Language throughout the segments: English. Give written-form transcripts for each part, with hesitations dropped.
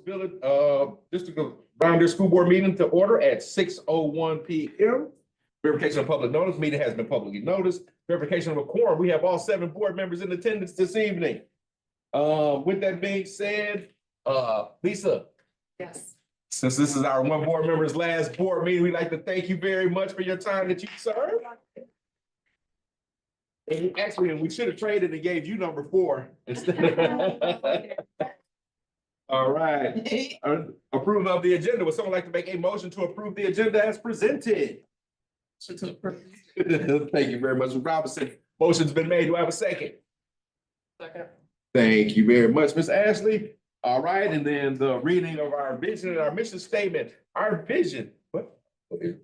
Village, District of Brown Deer School Board meeting to order at 6:01 p.m. Verification of public notice, meeting has been publicly noticed. Verification of a quorum, we have all 7 board members in attendance this evening. With that being said, Lisa. Yes. Since this is our one board member's last board meeting, we'd like to thank you very much for your time that you served. And actually, we should have traded and gave you number 4 instead. All right. Approval of the agenda. Would someone like to make a motion to approve the agenda as presented? Thank you very much, Ms. Robinson. Motion's been made. Do I have a second? Second. Thank you very much, Ms. Ashley. All right, and then the reading of our vision and our mission statement. Our vision. What? Okay.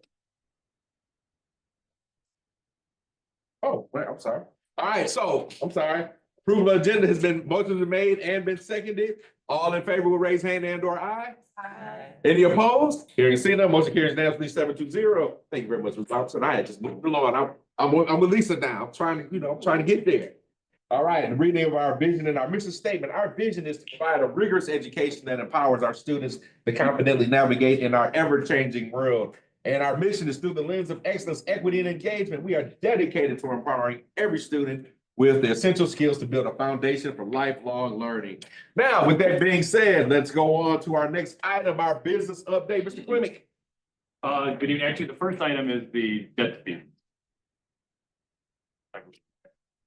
Oh, wait, I'm sorry. All right, so I'm sorry. Approval of agenda has been, motion been made and been seconded. All in favor will raise hand and/or aye. Aye. Any opposed? Hearing seen none, motion carries unanimously 7-0. Thank you very much, Ms. Robinson. I had just moved along. I'm with Lisa now. I'm trying to get there. All right, the reading of our vision and our mission statement. Our vision is to provide a rigorous education that empowers our students to confidently navigate in our ever-changing world. And our mission is through the lens of excellence, equity, and engagement. We are dedicated to empowering every student with the essential skills to build a foundation for lifelong learning. Now, with that being said, let's go on to our next item, our business update. Mr. Clemick. Good evening. Actually, the first item is the debt fee.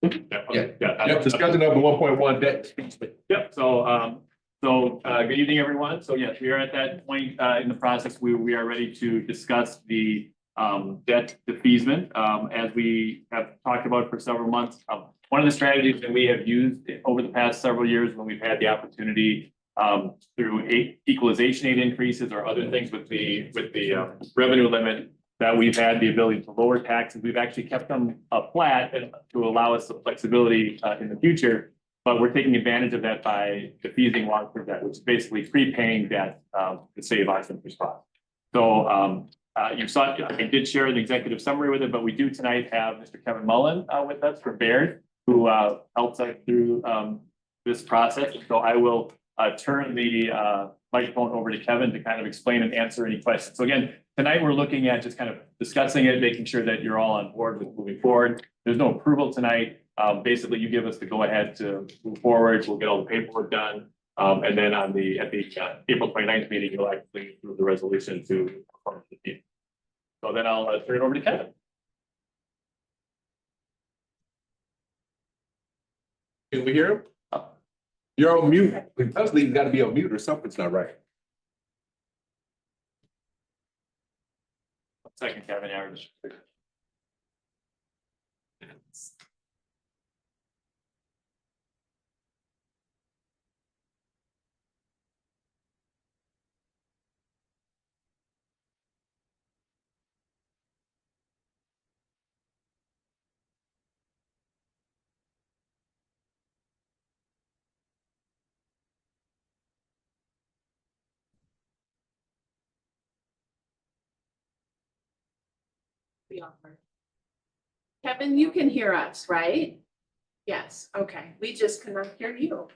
Yep, discussion of the 1.1 debt speech. Yep, so good evening, everyone. So yes, we are at that point in the process where we are ready to discuss the debt defeasance. As we have talked about for several months, one of the strategies that we have used over the past several years when we've had the opportunity through equalization aid increases or other things with the revenue limit, that we've had the ability to lower taxes. We've actually kept them flat and to allow us the flexibility in the future. But we're taking advantage of that by defeasing long-term debt, which is basically prepaying debt to save us interest costs. So you saw, I did share an executive summary with it, but we do tonight have Mr. Kevin Mullen with us from Baird, who helps us through this process. So I will turn the microphone over to Kevin to kind of explain and answer any questions. So again, tonight we're looking at just kind of discussing it, making sure that you're all on board with moving forward. There's no approval tonight. Basically, you give us the go ahead to move forward. We'll get all the paperwork done. And then at the April 29th meeting, you'll actually approve the resolution to perform the team. So then I'll turn it over to Kevin. Can we hear him? You're on mute. Obviously, you got to be on mute or something's not right. Second, Kevin, average. Kevin, you can hear us, right? Yes, okay. We just cannot hear you.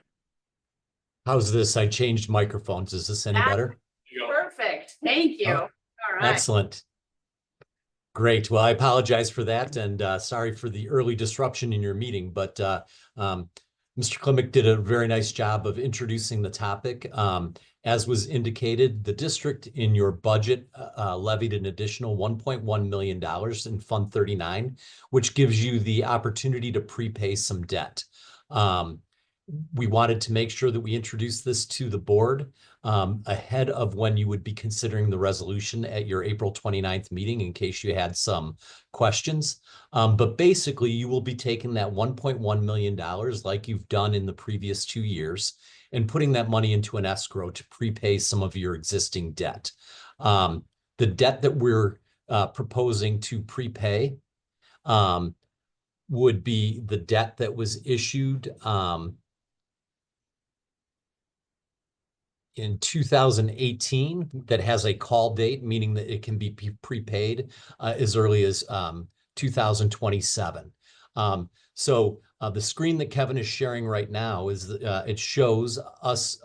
How's this? I changed microphones. Is this any better? Perfect. Thank you. Oh, All right. Excellent. Great. Well, I apologize for that and sorry for the early disruption in your meeting, but Mr. Clemick did a very nice job of introducing the topic. As was indicated, the district in your budget levied an additional $1.1 million in Fund 39, which gives you the opportunity to prepay some debt. We wanted to make sure that we introduced this to the board ahead of when you would be considering the resolution at your April 29th meeting in case you had some questions. But basically, you will be taking that $1.1 million like you've done in the previous 2 years and putting that money into an escrow to prepay some of your existing debt. The debt that we're proposing to prepay would be the debt that was issued in 2018 that has a call date, meaning that it can be prepaid as early as 2027. So the screen that Kevin is sharing right now is it shows us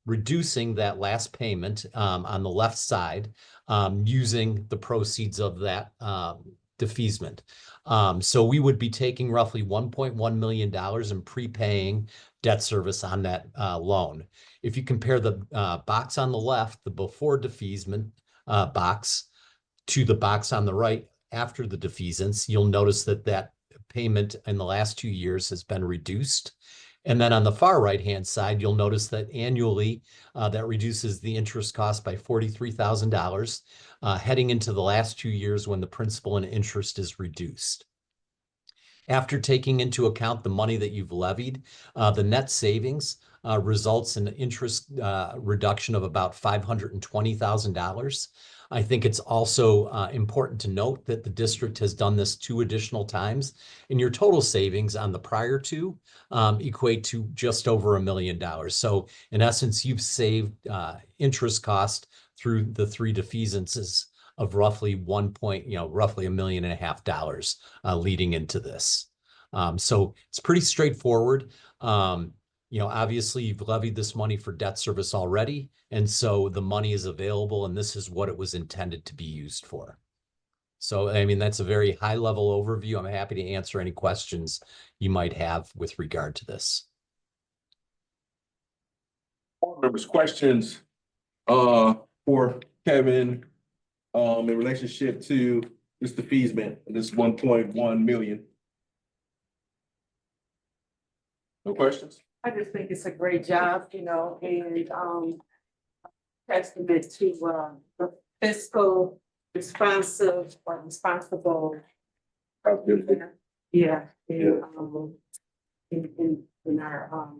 reducing that last payment on the left side using the proceeds of that defeasement. So we would be taking roughly $1.1 million and prepaying debt service on that loan. If you compare the box on the left, the before defeasement box, to the box on the right after the defeasance, you'll notice that that payment in the last 2 years has been reduced. And then on the far right-hand side, you'll notice that annually that reduces the interest cost by $43,000 heading into the last 2 years when the principal and interest is reduced. After taking into account the money that you've levied, the net savings results in an interest reduction of about $520,000. I think it's also important to note that the district has done this 2 additional times, and your total savings on the prior 2 equate to just over $1 million. So in essence, you've saved interest cost through the 3 defeasances of roughly roughly $1.5 million leading into this. So it's pretty straightforward. Obviously you've levied this money for debt service already, and so the money is available, and this is what it was intended to be used for. So, I mean, that's a very high level overview. I'm happy to answer any questions you might have with regard to this. Board members, questions for Kevin in relationship to this defeasement, this 1.1 million? No questions? I just think it's a great job, and testament to the fiscal responsible. Yeah, in our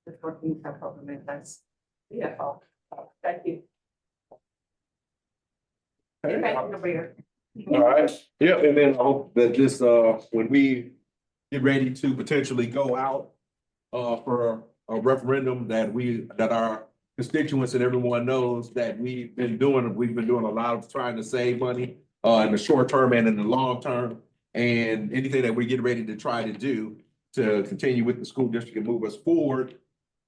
the working government, that's thank you. All right, yeah, and then I hope that this, when we get ready to potentially go out for a referendum, that our constituents and everyone knows that we've been doing a lot of trying to save money in the short term and in the long term. And anything that we get ready to try to do to continue with the school district and move us forward,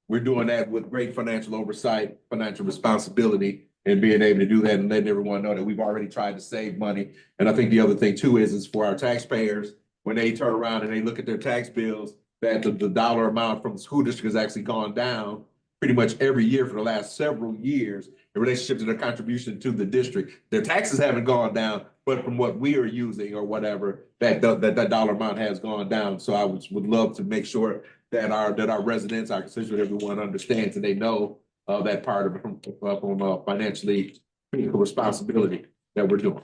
we're doing that with great financial oversight, financial responsibility, and being able to do that and letting everyone know that we've already tried to save money. And I think the other thing too is for our taxpayers, when they turn around and they look at their tax bills, that the dollar amount from the school district has actually gone down pretty much every year for the last several years in relationship to their contribution to the district. Their taxes haven't gone down, but from what we are using or whatever, that dollar amount has gone down. So I would love to make sure that our residents, our constituents, everyone understands and they know that part of financially critical responsibility that we're doing.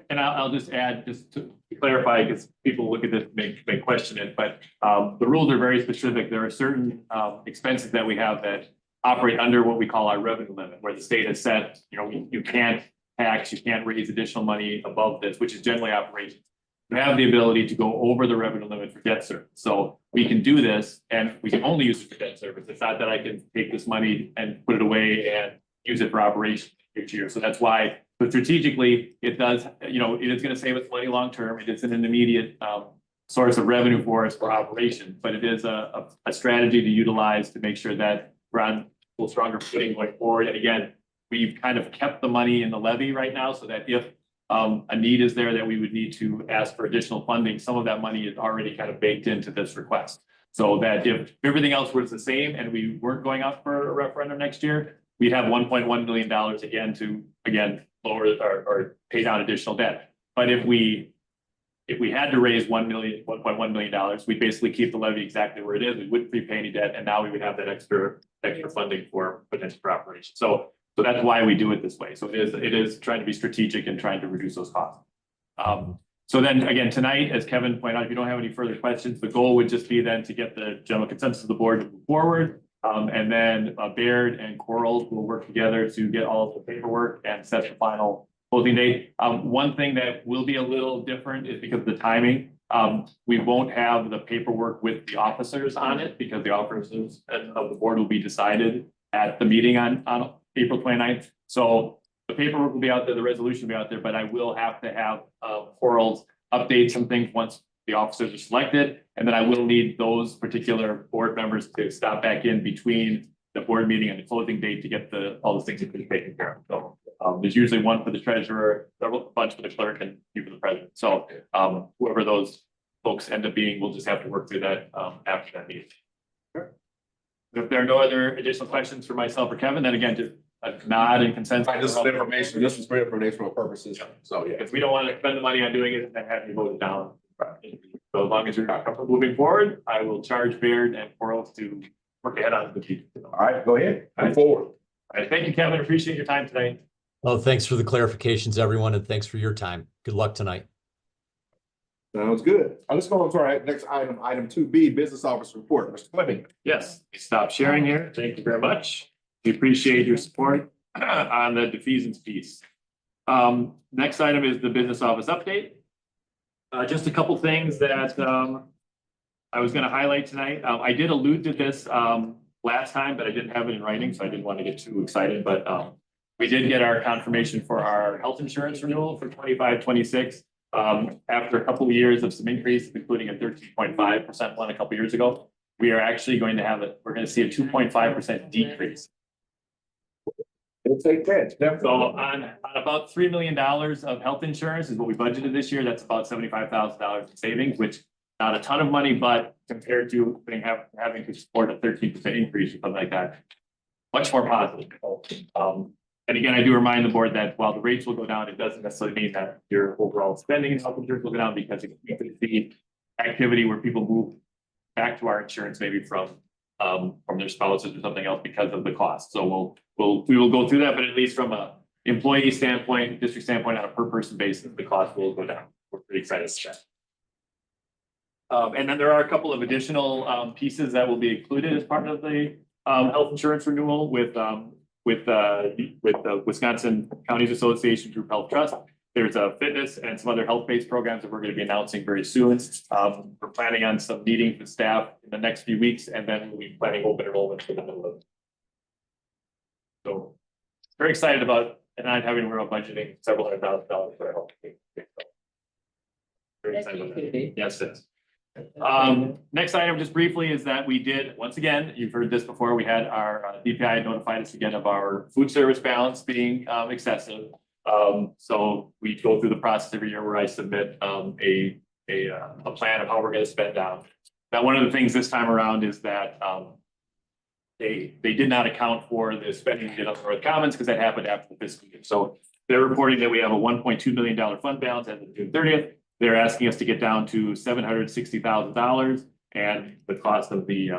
And I'll just add, just to clarify, because people look at this, may question it, but the rules are very specific. There are certain expenses that we have that operate under what we call our revenue limit, where the state has said, you can't tax, you can't raise additional money above this, which is generally operations. You have the ability to go over the revenue limit for debt service. So we can do this, and we can only use it for debt service. It's not that I can take this money and put it away and use it for operations each year. So that's why, but strategically, it does, it is going to save us money long term. It is an immediate source of revenue for us for operations, but it is a strategy to utilize to make sure that we're on a little stronger footing going forward. And again, we've kind of kept the money in the levy right now so that if a need is there that we would need to ask for additional funding, some of that money is already kind of baked into this request. So that if everything else was the same and we weren't going out for a referendum next year, we'd have $1.1 million again to lower or pay down additional debt. But if we had to raise $1.1 million, we'd basically keep the levy exactly where it is. We wouldn't prepay any debt, and now we would have that extra funding for potential for operations. So that's why we do it this way. So it is trying to be strategic and trying to reduce those costs. So then again, tonight, as Kevin pointed out, if you don't have any further questions, the goal would just be then to get the general consensus of the board to move forward. And then Baird and Coral will work together to get all of the paperwork and set the final closing date. One thing that will be a little different is because of the timing. We won't have the paperwork with the officers on it because the officers of the board will be decided at the meeting on April 29th. So the paperwork will be out there, the resolution will be out there, but I will have to have Coral's update some things once the officers are selected. And then I will need those particular board members to stop back in between the board meeting and the closing date to get all the things taken care of. So there's usually one for the treasurer, a bunch for the clerk, and few for the president. So whoever those folks end up being, we'll just have to work through that after that meeting. If there are no other additional questions for myself or Kevin, then again, just a nod and consensus. This is information, this is for informational purposes, so yeah. If we don't want to spend the money on doing it, then have you vote it down. So as long as you're not comfortable moving forward, I will charge Baird and Quarles to work ahead on the future. All right, go ahead, move forward. All right, thank you, Kevin. Appreciate your time tonight. Well, thanks for the clarifications, everyone, and thanks for your time. Good luck tonight. Sounds good. Let's go on to our next item, item 2B, business office report, Mr. Fleming. Yes, stop sharing here. Thank you very much. We appreciate your support on the defeasance piece. Next item is the business office update. Just a couple things that I was going to highlight tonight. I did allude to this last time, but I didn't have it in writing, so I didn't want to get too excited. But we did get our confirmation for our health insurance renewal for 25-26. After a couple of years of some increases, including a 13.5% one a couple of years ago, we are actually going to have we're going to see a 2.5% decrease. We'll take that. So on about $3 million of health insurance is what we budgeted this year. That's about $75,000 in savings, which not a ton of money, but compared to having to support a 13% increase or something like that, much more positive. And again, I do remind the board that while the rates will go down, it doesn't necessarily mean that your overall spending in health insurance will go down, because you can see activity where people move back to our insurance, maybe from their spouses or something else because of the cost. So we will go through that, but at least from a employee standpoint, district standpoint, on a per person basis, the cost will go down. We're pretty excited about that. And then there are a couple of additional pieces that will be included as part of the health insurance renewal with the Wisconsin Counties Association Group Health Trust. There's a fitness and some other health-based programs that we're going to be announcing very soon. We're planning on some meetings with staff in the next few weeks, and then we'll be planning open enrollment for the middle of it. So very excited about, and not having to worry about budgeting several $100,000 for health. Very excited about that. Yes, it is. Next item, just briefly, is that we did, once again, you've heard this before, we had our DPI notified us again of our food service balance being excessive. So we go through the process every year where I submit a plan of how we're going to spend down. Now, one of the things this time around is that they did not account for the spending we did on North Commons, because that happened after the fiscal year. So they're reporting that we have a $1.2 million fund balance as of June 30th. They're asking us to get down to $760,000, and the cost of the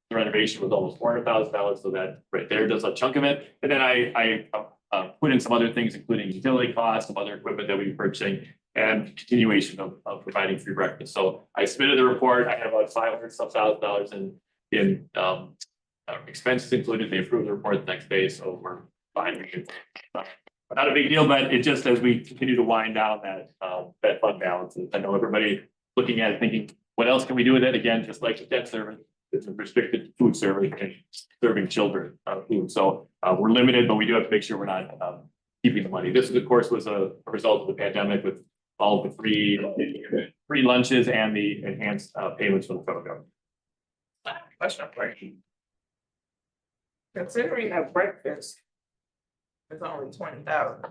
renovation was almost $400,000. So that right there does a chunk of it. And then I put in some other things, including utility costs, some other equipment that we're purchasing, and continuation of providing free breakfast. So I submitted the report. I had about $500,000 in expenses included. They approved the report the next day, so we're fine. Not a big deal, but it just, as we continue to wind down that fund balance, I know everybody looking at it thinking, what else can we do with it? Again, just like the debt service, it's a restricted food service and serving children food. So we're limited, but we do have to make sure we're not keeping the money. This, of course, was a result of the pandemic, with all of the free lunches and the enhanced payments from the federal government. Question for you. Considering that breakfast is only 20,000,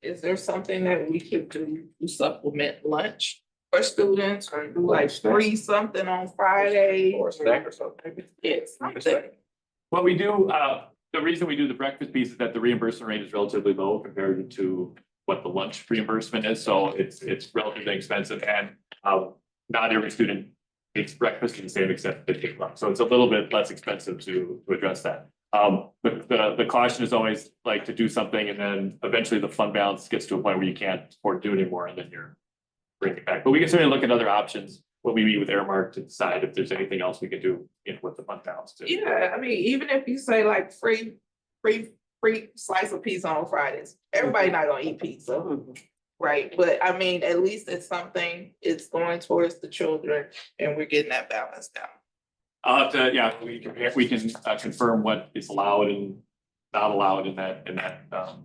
is there something that we could do to supplement lunch for students, or do like free something on Friday? Or a snack or something. Yes, something. What we do, the reason we do the breakfast piece is that the reimbursement rate is relatively low compared to what the lunch reimbursement is. So it's relatively expensive, and not every student takes breakfast to the same extent they take lunch. So it's a little bit less expensive to address that. The caution is always like to do something, and then eventually the fund balance gets to a point where you can't afford to do anymore, and then you're bringing it back. But we can certainly look at other options when we meet with Airmark to decide if there's anything else we can do with the fund balance too. Yeah, I mean, even if you say like free slice of pizza on Fridays, everybody not gonna eat pizza. Right, but I mean, at least it's something, it's going towards the children, and we're getting that balance down. I'll have to, yeah, we can confirm what is allowed and not allowed in that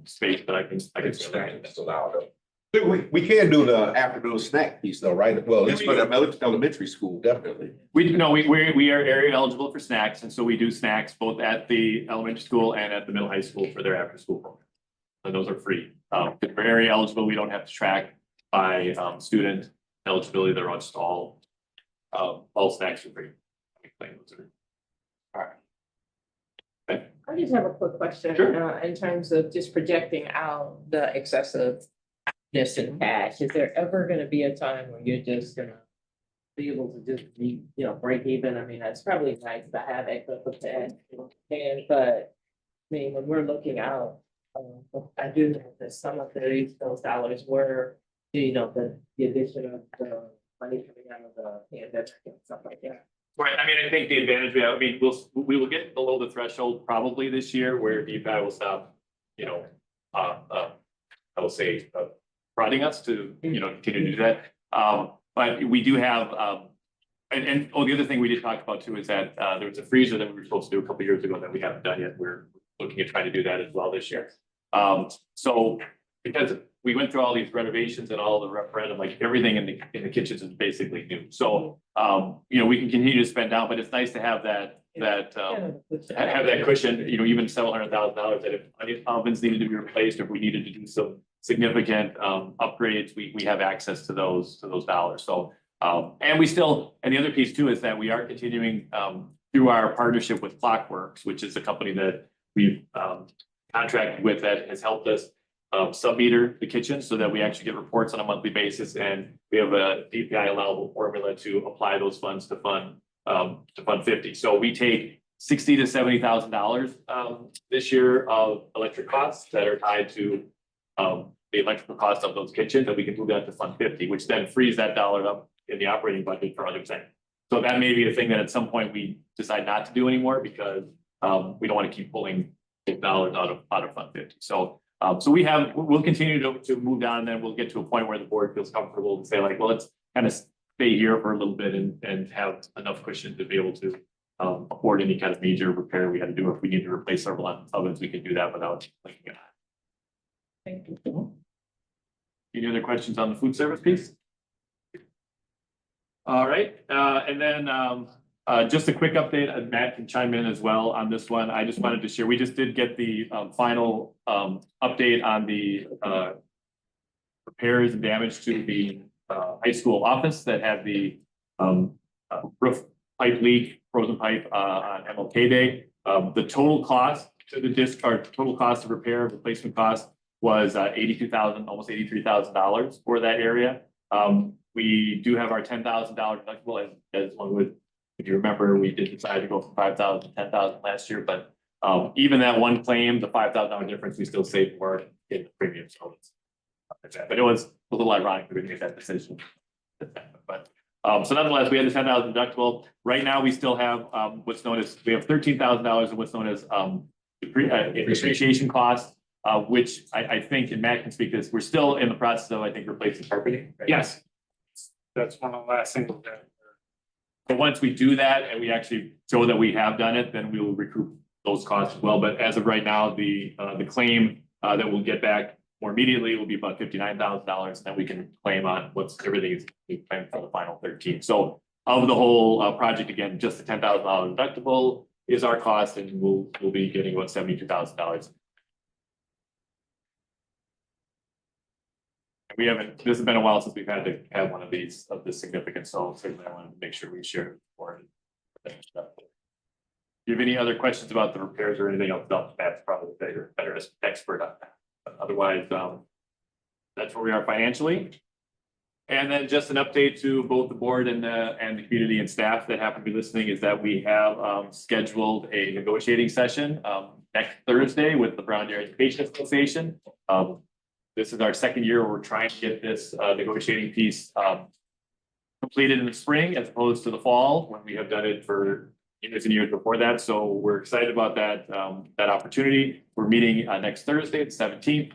space, but I can. It's allowed. We can do the afternoon snack piece though, right? Well, at least for the elementary school, definitely. We are area eligible for snacks, and so we do snacks both at the elementary school and at the middle high school for their after school program. So those are free. If we're area eligible, we don't have to track by student eligibility. They're on stall. All snacks are free. All right. I just have a quick question, Sure. in terms of just projecting out the excessiveness in cash. Is there ever gonna be a time when you're just gonna be able to just be, break even? I mean, that's probably nice to have excess of cash, but I mean, when we're looking out, I do know that some of those dollars were, the addition of the money coming out of the pandemic and stuff like that. Right, I mean, I think the advantage we have, I mean, we will get below the threshold probably this year where DPI will stop, I will say, prodding us to, continue to do that. But we do have, the other thing we did talk about too is that, there was a freezer that we were supposed to do a couple years ago that we haven't done yet. We're looking at trying to do that as well this year. So because we went through all these renovations and all the referendum, like everything in the kitchens is basically new. So, we can continue to spend down, but it's nice to have that, have that cushion, even several $100,000 that if any ovens needed to be replaced, or if we needed to do some significant upgrades, we have access to those dollars. So, and the other piece too is that we are continuing through our partnership with Clockworks, which is a company that we've contracted with that has helped us sub-meter the kitchen so that we actually get reports on a monthly basis, and we have a DPI allowable formula to apply those funds to fund 50. So we take $60,000 to $70,000 this year of electric costs that are tied to the electrical cost of those kitchens, and we can move that to fund 50, which then frees that dollar up in the operating budget for other things. So that may be a thing that at some point we decide not to do anymore because we don't want to keep pulling dollars out of fund 50. So we'll continue to move down, and then we'll get to a point where the board feels comfortable to say like, well, let's kind of stay here for a little bit and have enough cushion to be able to afford any kind of major repair we had to do. If we need to replace several ovens, we can do that without looking at it. Thank you. Any other questions on the food service piece? All right, and then just a quick update, Matt can chime in as well on this one. I just wanted to share, we just did get the final update on the repairs and damage to the high school office that had the roof pipe leak, frozen pipe on MLK Day. The total cost to the total cost of repair, replacement cost was $82,000, almost $83,000 for that area. We do have our $10,000 deductible as one would. If you remember, we did decide to go from $5,000 to $10,000 last year, but even that one claim, the $5,000 difference, we still saved more in the premium. So but it was a little ironic that we made that decision. But so nonetheless, we had the $10,000 deductible. Right now, we still have what's known as, we have $13,000 of what's known as depreciation costs, which I think, and Matt can speak to this, we're still in the process of, I think, replacing carpeting. Right? Yes. That's one of the last things that. But once we do that and we actually show that we have done it, then we will recoup those costs as well. But as of right now, the claim that we'll get back more immediately will be about $59,000, and then we can claim on everything we claim for the final 13. So of the whole project, again, just the $10,000 deductible is our cost, and we'll be getting about $72,000. We haven't, this has been a while since we've had to have one of these of this significance, so certainly I wanted to make sure we share it before. Do you have any other questions about the repairs or anything else? That's probably better expert on that. But otherwise, that's where we are financially. And then just an update to both the board and the community and staff that happen to be listening is that we have scheduled a negotiating session next Thursday with the Brown Deer Education Association. This is our second year where we're trying to get this negotiating piece completed in the spring as opposed to the fall when we have done it for years and years before that. So we're excited about that opportunity. We're meeting next Thursday, the 17th.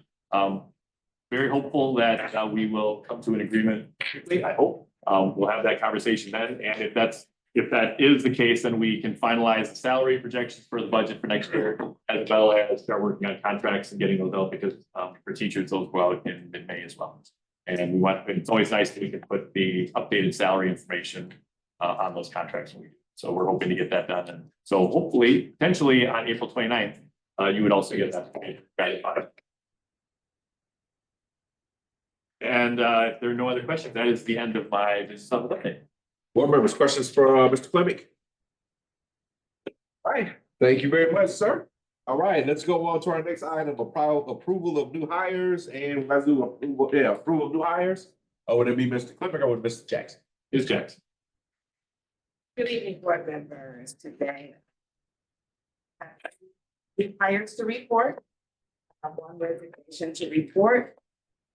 Very hopeful that we will come to an agreement quickly. I hope we'll have that conversation then. And if that is the case, then we can finalize the salary projections for the budget for next year, as well as start working on contracts and getting those out, because for teachers, those go out in mid-May as well. And it's always nice that we can put the updated salary information on those contracts. So we're hoping to get that done. And so hopefully, potentially on April 29th, you would also get that ratified. And if there are no other questions, that is the end of my business update. Board members, questions for Mr. Clemick? All right, thank you very much, sir. All right, let's go on to our next item, approval of new hires and approval of new hires. Would it be Mr. Clemick or would Mr. Jackson? Ms. Jackson. Good evening, board members. Today, we hires to report. I have one resignation to report.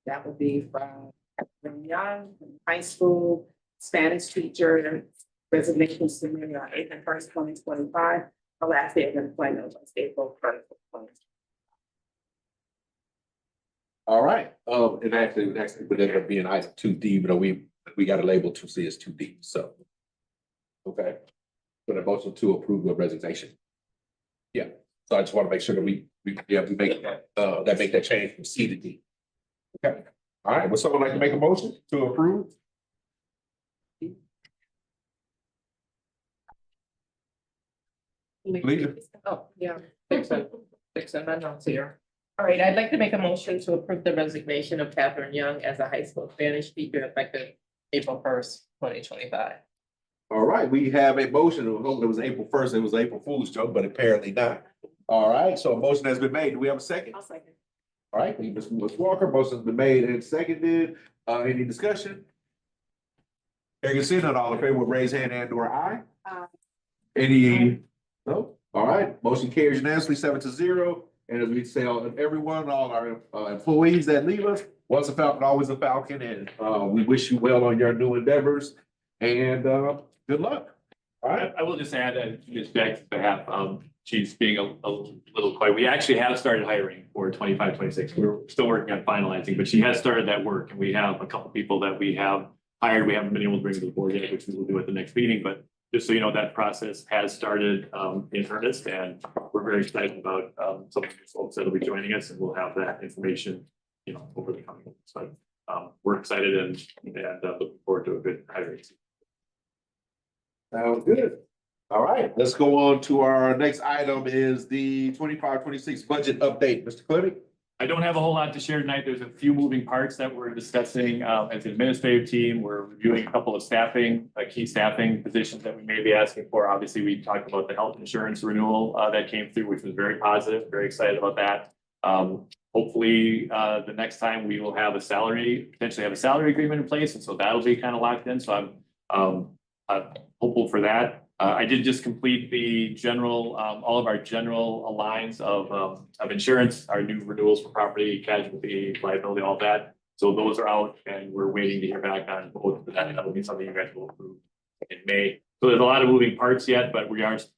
That will be from Catherine Young, from high school, Spanish teacher, resignation submitted on April 1st, 2025. The last day of employment was April 1st, 2025. All right, it actually would end up being item 2D, but we got a label 2C as 2D, so. Okay, so the motion to approve the resignation. Yeah, so I just want to make sure that we make that change from C to D. Okay, all right, would someone like to make a motion to approve? Please. Oh, yeah, fixing my notes here. All right, I'd like to make a motion to approve the resignation of Catherine Young as a high school Spanish teacher effective April 1st, 2025. All right, we have a motion. It was April 1st. It was April Fool's joke, but apparently not. All right, so a motion has been made. Do we have a second? I'll second. All right, Ms. Walker, motion's been made and seconded. Any discussion? Hearing and seeing none, all in favor would raise hand and or aye. Any? No? All right, motion carries unanimously 7-0. And as we say, everyone, all our employees that leave us, once a Falcon, always a Falcon. And we wish you well on your new endeavors and good luck. All right. I will just add that Ms. Jackson's behalf, she's being a little quiet. We actually have started hiring for 25, 26. We're still working on finalizing, but she has started that work. And we have a couple people that we have hired. We haven't been able to bring to the board yet, which we will do at the next meeting. But just so you know, that process has started in earnest, and we're very excited about some of the folks that will be joining us, and we'll have that information, over the coming weeks. But we're excited and looking forward to a good hiring season. Sounds good. All right, let's go on to our next item is the 25-26 budget update. Mr. Clemick? I don't have a whole lot to share tonight. There's a few moving parts that we're discussing as an administrative team. We're reviewing a couple of key staffing positions that we may be asking for. Obviously, we talked about the health insurance renewal that came through, which was very positive, very excited about that. Hopefully, the next time we will have potentially have a salary agreement in place. And so that'll be kind of locked in. So I'm hopeful for that. I did just complete the general, all of our general lines of insurance, our new renewals for property, casualty, liability, all that. So those are out and we're waiting to hear back on both of that. And that'll be something you guys will approve in May. So there's a lot of moving parts yet, but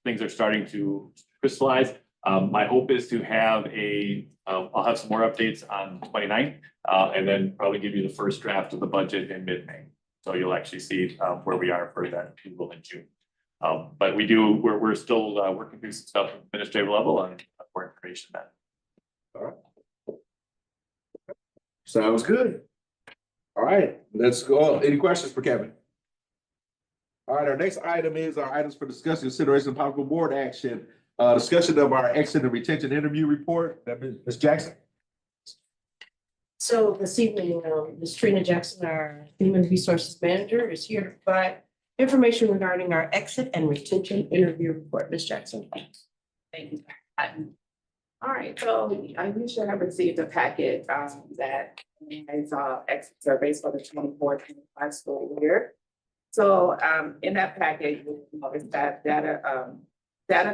things are starting to crystallize. My hope is to have I'll have some more updates on 29th and then probably give you the first draft of the budget in mid-May. So you'll actually see where we are for that approval in June. But we're still working through some stuff at the administrative level and more information then. All right. Sounds good. All right, let's go. Any questions for Kevin? All right, our next item is our items for discussion, consideration, and possible board action. Discussion of our exit and retention interview report. Ms. Jackson. So this evening, Ms. Trina Jackson, our Human Resources Manager, is here to provide information regarding our exit and retention interview report. Ms. Jackson. Thank you. All right, so you should have received a packet that is exit surveys for the 24-25 school year. So in that packet, you'll notice that data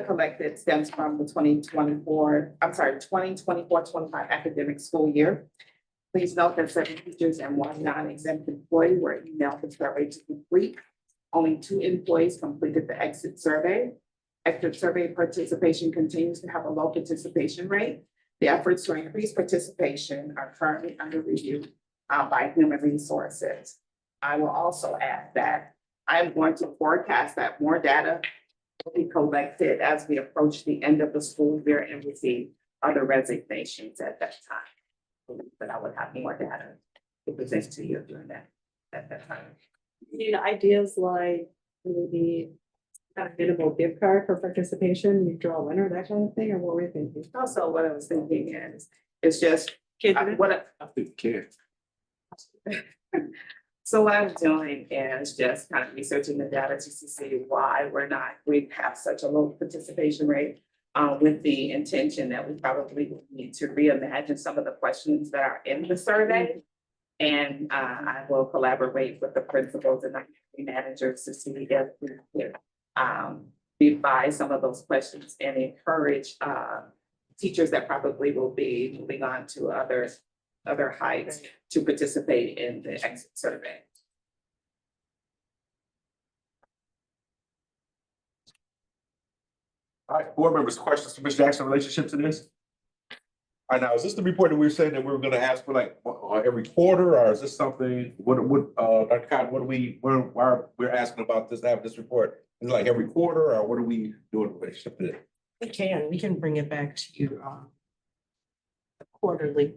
collected stems from the 2024-25 academic school year. Please note that 7 teachers and 1 non-exempt employee were emailed the survey to complete. Only 2 employees completed the exit survey. Exit survey participation continues to have a low participation rate. The efforts to increase participation are currently under review by Human Resources. I will also add that I'm going to forecast that more data will be collected as we approach the end of the school year and receive other resignations at that time. But I would have more data to present to you during that, at that time. Any ideas like maybe a minimal gift card for participation, you draw a winner, that kind of thing, or what were you thinking? Also, what I was thinking is, it's just, what, I think kids. so what I'm doing is just kind of researching the data just to see why we have such a low participation rate. With the intention that we probably need to reimagine some of the questions that are in the survey. And I will collaborate with the principals and the managers to see if we can revise some of those questions and encourage teachers that probably will be moving on to other heights to participate in the exit survey. All right, board members, questions for Ms. Jackson in relationship to this? All right, now, is this the report that we were saying that we were gonna ask for like every quarter, or is this something, Dr. Cotton, we're asking about this, to have this report? Is it like every quarter, or what are we doing in relationship to this? We can bring it back to you, quarterly.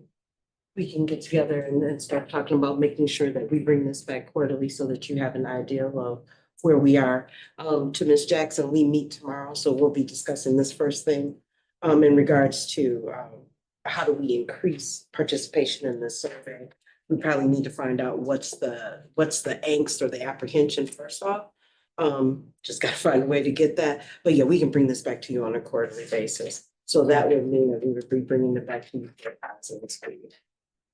We can get together and then start talking about making sure that we bring this back quarterly so that you have an idea of where we are. To Ms. Jackson, we meet tomorrow, so we'll be discussing this first thing, in regards to, how do we increase participation in this survey? We probably need to find out what's the angst or the apprehension first off. Just gotta find a way to get that, but yeah, we can bring this back to you on a quarterly basis. So that would mean that we would be bringing it back to you for passing this week.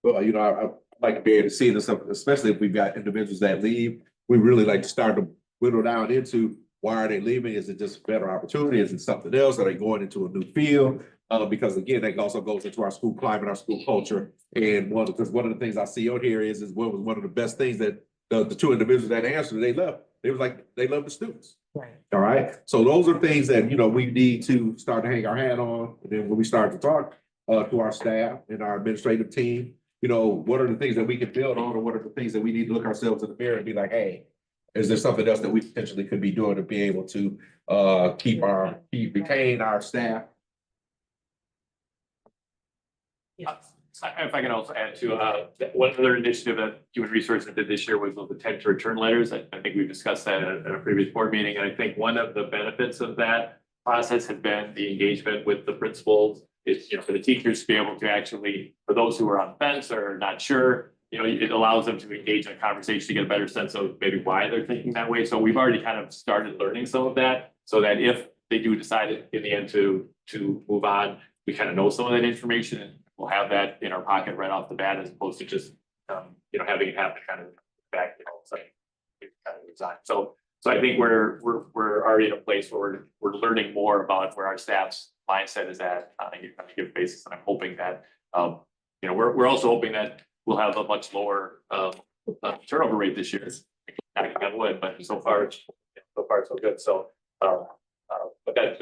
Well, you know, I'd like to be able to see this, especially if we've got individuals that leave. We really like to start to whittle down into why are they leaving? Is it just a better opportunity? Is it something else? Are they going into a new field? Because again, that also goes into our school climate, our school culture. And one of the things I see out here is what was one of the best things that the two individuals that answered, they left. They was like, they love the students. Right. All right. So those are things that, you know, we need to start to hang our hat on. And then when we start to talk to our staff and our administrative team, you know, what are the things that we can build on, or what are the things that we need to look ourselves in the mirror and be like, hey, is there something else that we potentially could be doing to be able to retain our staff? If I can also add to, one other initiative that Human Resources did this year was the intent to return letters. I think we've discussed that at a previous board meeting. And I think one of the benefits of that process has been the engagement with the principals. It's, you know, for the teachers to be able to actually, for those who are on the fence or not sure, you know, it allows them to engage in a conversation to get a better sense of maybe why they're thinking that way. So we've already kind of started learning some of that, so that if they do decide in the end to move on, we kind of know some of that information, and we'll have that in our pocket right off the bat, as opposed to just, you know, having it happen kind of back, you know, so it kind of moves on. So I think we're already in a place where we're learning more about where our staff's mindset is at on a given basis, and I'm hoping that, you know, we're also hoping that we'll have a much lower turnover rate this year. It's knocking on wood, but so far so good. So, but that's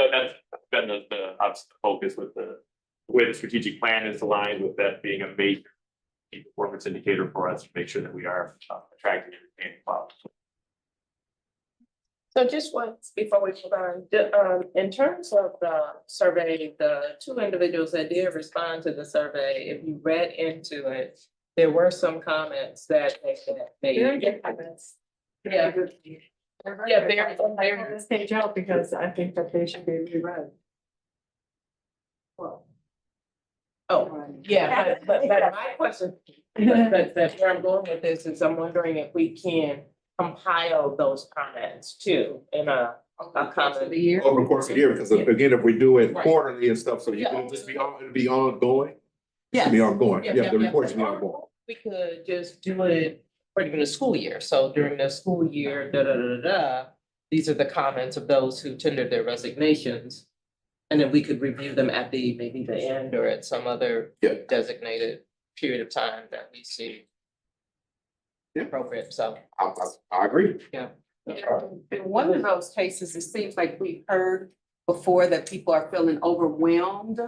been the obvious focus with the way the strategic plan is aligned with that being a major key performance indicator for us to make sure that we are attracting and retaining cloud. So just once before we move on, in terms of the survey, the two individuals that did respond to the survey, if you read into it, there were some comments that they made. Very good comments. Yeah. Yeah, very. This page out because I think that they should be reread. Well. Oh, yeah, but my question, but where I'm going with this is I'm wondering if we can compile those comments too in a comment of the year. Over the course of the year, because again, if we do it Right. quarterly and stuff, so you can just it'll be ongoing. Yeah. Be ongoing. Yeah, Yeah, the yeah, reports yeah. be ongoing. We could just do it during the school year. So during the school year, these are the comments of those who tendered their resignations. And then we could review them at maybe the end or at some other Yeah. designated period of time that we see Yeah. appropriate. So, I agree. yeah. In one of those cases, it seems like we've heard before that people are feeling overwhelmed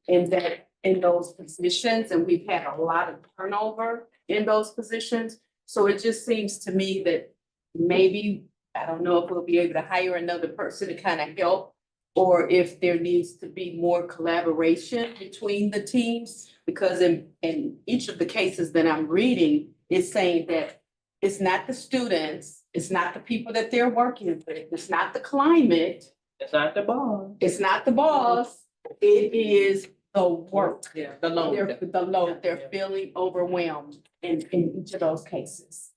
in those positions, and we've had a lot of turnover in those positions. So it just seems to me that maybe, I don't know if we'll be able to hire another person to kind of help, or if there needs to be more collaboration between the teams, because in each of the cases that I'm reading, It's saying that it's not the students, it's not the people that they're working with, it's not the climate, It's not the ball. it's not the boss, it is the work. Yeah, the load. The load, they're feeling overwhelmed in each of those cases.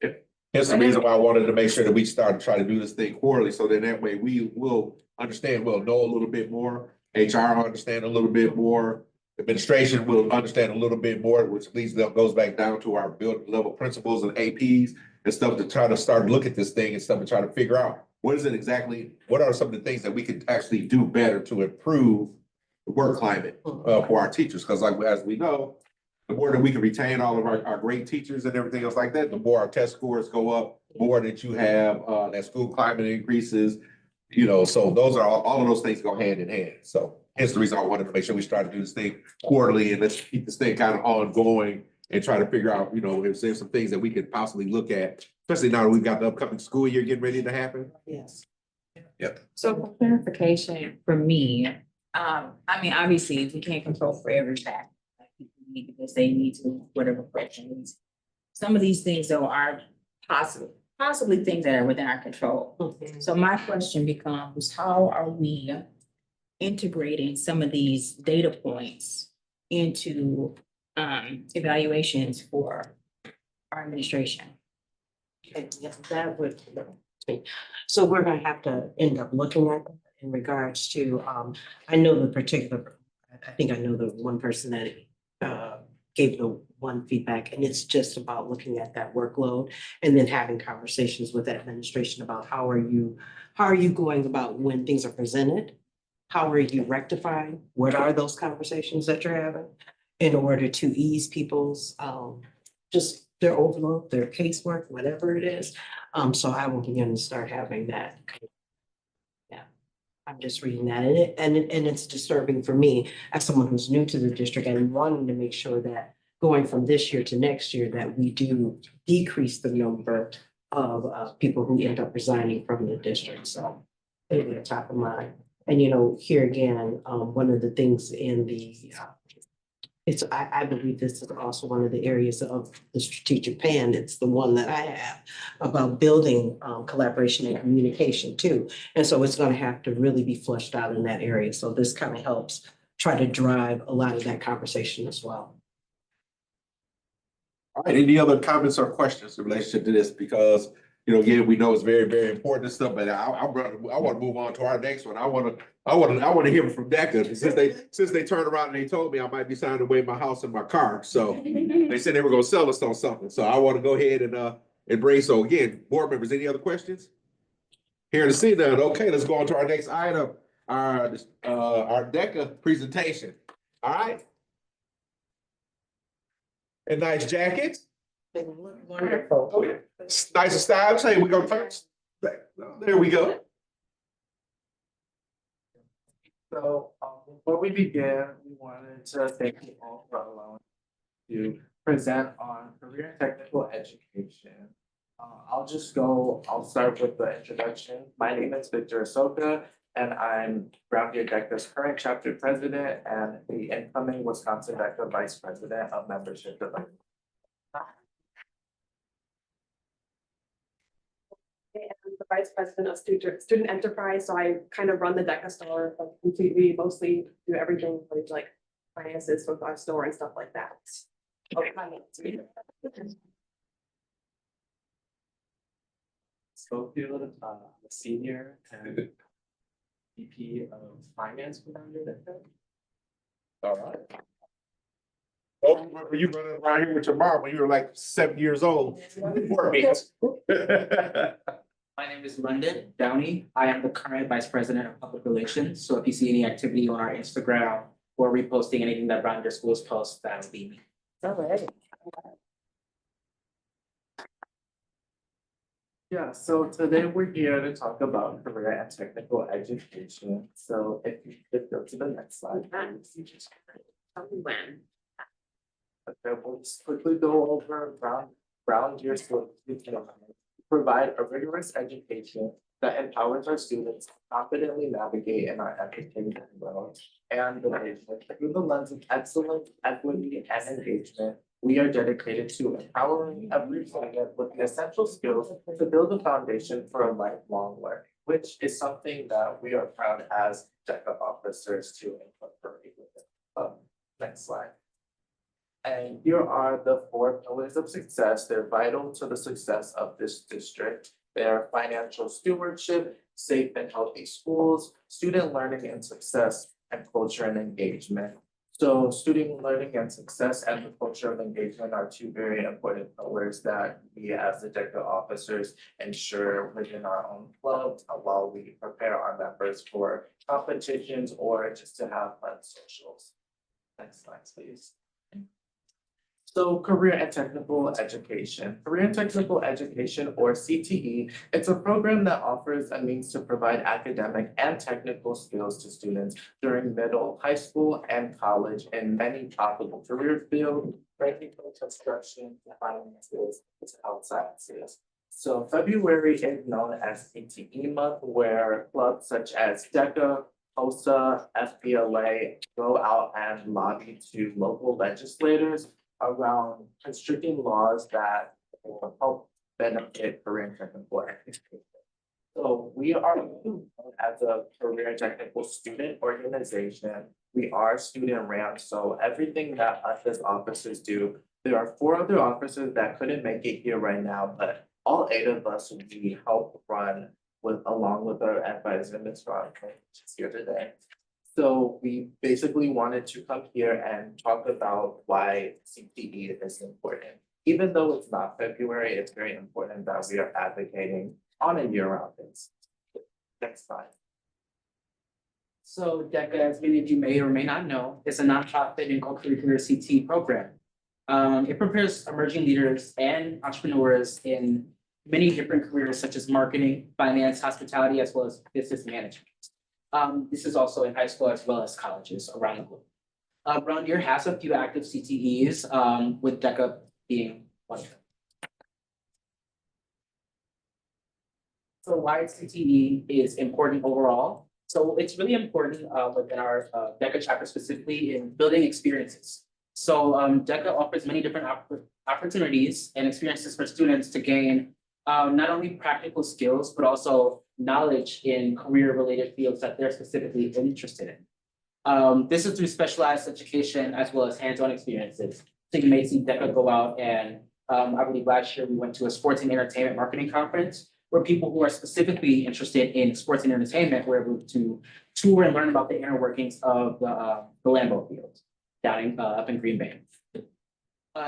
Here's the reason why I wanted to make sure that we start to try to do this thing quarterly, so then that way we will understand, we'll know a little bit more. HR will understand a little bit more, administration will understand a little bit more, which leads, goes back down to our build level principals and APs and stuff to try to start to look at this thing and stuff and try to figure out what is it exactly, what are some of the things that we could actually do better to improve the work climate for our teachers, because like, as we know, the more that we can retain all of our great teachers and everything else like that, the more our test scores go up, the more that you have, that school climate increases, you know, so those are all of those things go hand in hand. So hence the reason I wanted to make sure we try to do this thing quarterly and let's keep this thing kind of ongoing and try to figure out, you know, if there's some things that we could possibly look at, especially now that we've got the upcoming school year getting ready to happen. Yes. So for clarification for me, I mean, obviously, we can't control for every fact. Like people need because they need to, whatever question needs. Some of these things though are possibly things that are within our control. So my question becomes, how are we integrating some of these data points into evaluations for our administration? Okay, yes, that would, so we're gonna have to end up looking at that in regards to, I know the particular, I think I know the one person that gave the one feedback, and it's just about looking at that workload and then having conversations with the administration about how are you going about when things are presented? How are you rectifying? What are those conversations that you're having in order to ease people's just their overload, their casework, whatever it is. So I will begin to start having that. Yeah, I'm just reading that and it's disturbing for me as someone who's new to the district and wanting to make sure that going from this year to next year, that we do decrease the number of people who end up resigning from the district. So it'll be top of mind. And, you know, here again, one of the things in the, I believe this is also one of the areas of the strategic plan. It's the one that I have about building collaboration and communication too. And so it's gonna have to really be fleshed out in that area. So this kind of helps try to drive a lot of that conversation as well. All right, any other comments or questions in relationship to this? Because, you know, again, we know it's very, very important and stuff, but I want to move on to our next one. I want to hear from DECA. Since they turned around and they told me I might be signing away my house and my car. So they said they were gonna sell us on something. So I want to go ahead and bring, so again, board members, any other questions? Here to see none. Okay, let's go on to our next item, our DECA presentation. All right. And nice jackets. They look wonderful. Oh, yeah. Nice and stylish. Hey, we go first. There we go. So, before we begin, we wanted to thank you all for allowing to present on career and technical education. I'll start with the introduction. My name is Victor Ahsoka, and I'm Brown Deer DECA's current chapter president and the incoming Wisconsin DECA vice president of membership development. I'm the vice president of student enterprise, so I kind of run the DECA store completely, mostly do everything with like finances with our store and stuff like that. Schofield, a senior and VP of finance for Brown Deer DECA. All right. Oh, remember you running around here with your mom when you were like 7 years old? Work meetings. My name is London Downey. I am the current Vice President of Public Relations. So if you see any activity on our Instagram or reposting anything that Brown Deer Schools posts, that will be me. Yeah, so today we're here to talk about career and technical education. So if you could go to the next slide. When? Okay, we'll just quickly go over Brown Deer Schools provide a rigorous education that empowers our students to confidently navigate in our entertainment world and the nation through the lens of excellence, equity, and engagement. we are dedicated to empowering every student with the essential skills to build a foundation for a lifelong learning, which is something that we are proud as DECA officers to incorporate with it. Next slide. And here are the 4 pillars of success. They're vital to the success of this district. They are financial stewardship, safe and healthy schools, student learning and success, and culture and engagement. So student learning and success and the culture of engagement are 2 very important pillars that we as the DECA officers ensure within our own clubs while we prepare our members for competitions or just to have fun socials. Next slide, please. So career and technical education. Career and technical education, or CTE, it's a program that offers a means to provide academic and technical skills to students during middle, high school, and college in many topical career fields, ranging from construction to finances to health sciences. So February is known as CTE month, where clubs such as DECA, HOSA, FBLA go out and lobby to local legislators around constricting laws that will help benefit career and technical education. So we are known as a career and technical student organization. We are student ran, so everything that us as officers do, there are 4 other officers that couldn't make it here right now, but all 8 of us, we help run along with our advisor, Ms. Veronica, which is here today. So we basically wanted to come here and talk about why CTE is important. Even though it's not February, it's very important that we are advocating on a year-round basis. Next slide. So DECA, as many of you may or may not know, is a nonprofit and co-curricular CTE program. It prepares emerging leaders and entrepreneurs in many different careers such as marketing, finance, hospitality, as well as business management. This is also in high school as well as colleges around the globe. Brown Deer has a few active CTEs, with DECA being one of them. So why CTE is important overall? So it's really important within our DECA chapter, specifically in building experiences. So DECA offers many different opportunities and experiences for students to gain not only practical skills, but also knowledge in career-related fields that they're specifically interested in. This is through specialized education as well as hands-on experiences. So you may see DECA go out and I believe last year we went to a sports and entertainment marketing conference where people who are specifically interested in sports and entertainment were able to tour and learn about the inner workings of the Lambeau Field down up in Green Bay.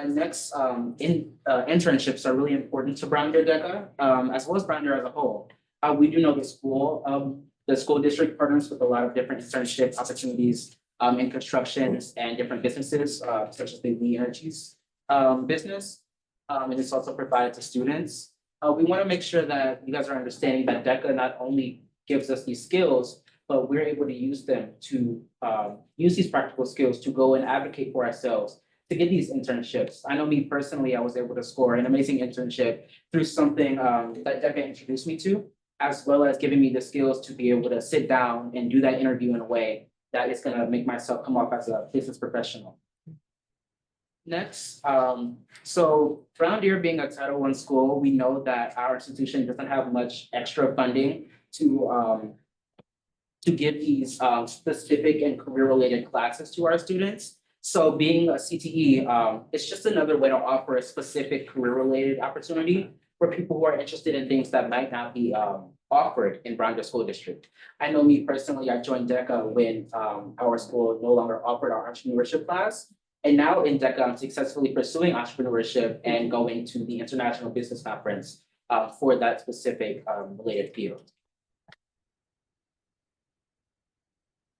Next, internships are really important to Brown Deer DECA, as well as Brown Deer as a whole. We do know the school district partners with a lot of different internship opportunities in constructions and different businesses, such as the Lee Energies business. And it's also provided to students. We want to make sure that you guys are understanding that DECA not only gives us these skills, but we're able to use them to use these practical skills to go and advocate for ourselves to get these internships. I know me personally, I was able to score an amazing internship through something that DECA introduced me to, as well as giving me the skills to be able to sit down and do that interview in a way that is gonna make myself come off as a business professional. Next, so Brown Deer being a Title I school, we know that our institution doesn't have much extra funding to give these specific and career-related classes to our students. So being a CTE, it's just another way to offer a specific career-related opportunity for people who are interested in things that might not be offered in Brown Deer School District. I know me personally, I joined DECA when our school no longer offered our entrepreneurship class. And now in DECA, I'm successfully pursuing entrepreneurship and going to the International Business Conference for that specific related field.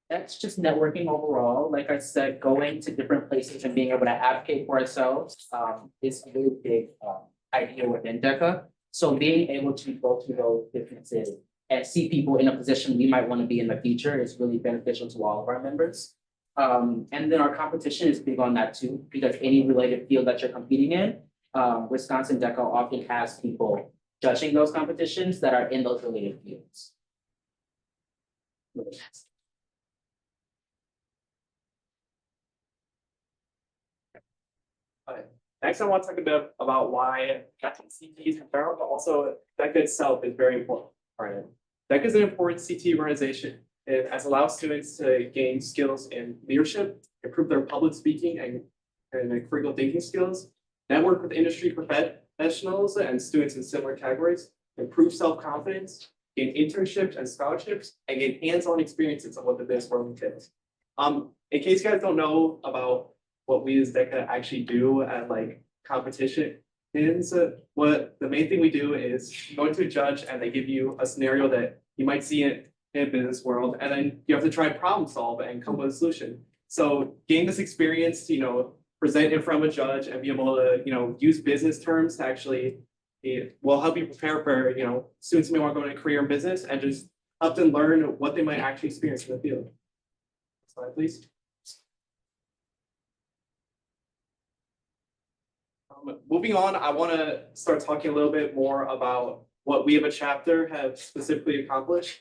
That's just networking overall. Like I said, going to different places and being able to advocate for ourselves is a really big idea within DECA. So being able to go to those differences and see people in a position we might want to be in the future is really beneficial to all of our members. And then our competition is big on that too, because any related field that you're competing in, Wisconsin DECA often has people judging those competitions that are in those related fields. Next, I want to talk a bit about why CTE is comparable, but also DECA itself is very important. DECA is an important CTE organization. It has allowed students to gain skills in leadership, improve their public speaking and critical thinking skills, network with industry professionals and students in similar categories, improve self-confidence, gain internships and scholarships, and gain hands-on experiences of what the business world entails. In case you guys don't know about what we as DECA actually do at like competition is, what the main thing we do is go into a judge and they give you a scenario that you might see in a business world, and then you have to try and problem solve and come with a solution. So gain this experience, present in front of a judge and be able to, use business terms to actually will help you prepare for, students who may want to go into a career in business and just help them learn what they might actually experience in the field. Slide, please. Moving on, I want to start talking a little bit more about what we have a chapter have specifically accomplished.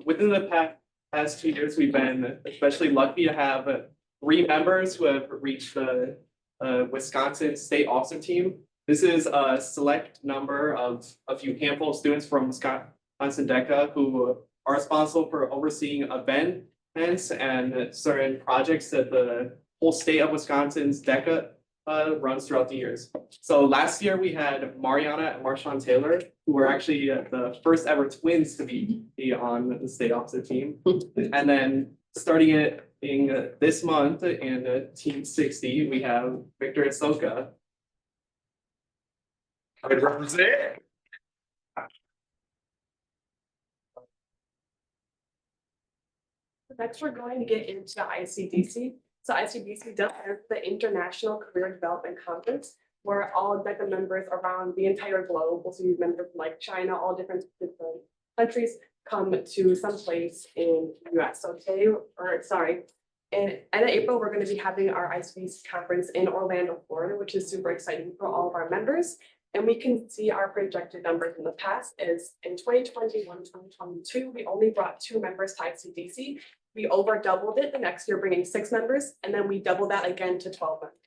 Within the past 2 years, we've been especially lucky to have 3 members who have reached the Wisconsin State Officer Team. This is a select number of a few handful of students from Wisconsin DECA who are responsible for overseeing events and certain projects that the whole state of Wisconsin's DECA runs throughout the years. So last year we had Mariana and Marshawn Taylor, who were actually the first ever twins to be on the state officer team. And then starting it in this month in Team 60, we have Victor Ahsoka. Represent. Next, we're going to get into ICDC. So ICDC does have the International Career Development Conference, where all DECA members around the entire globe, we'll see members from like China, all different countries, come to some place in the US. So today, in April, we're going to be having our ICDC conference in Orlando, Florida, which is super exciting for all of our members. And we can see our projected numbers in the past is in 2021, 2022, we only brought 2 members to ICDC. We over doubled it the next year, bringing 6 members, and then we doubled that again to 12 members.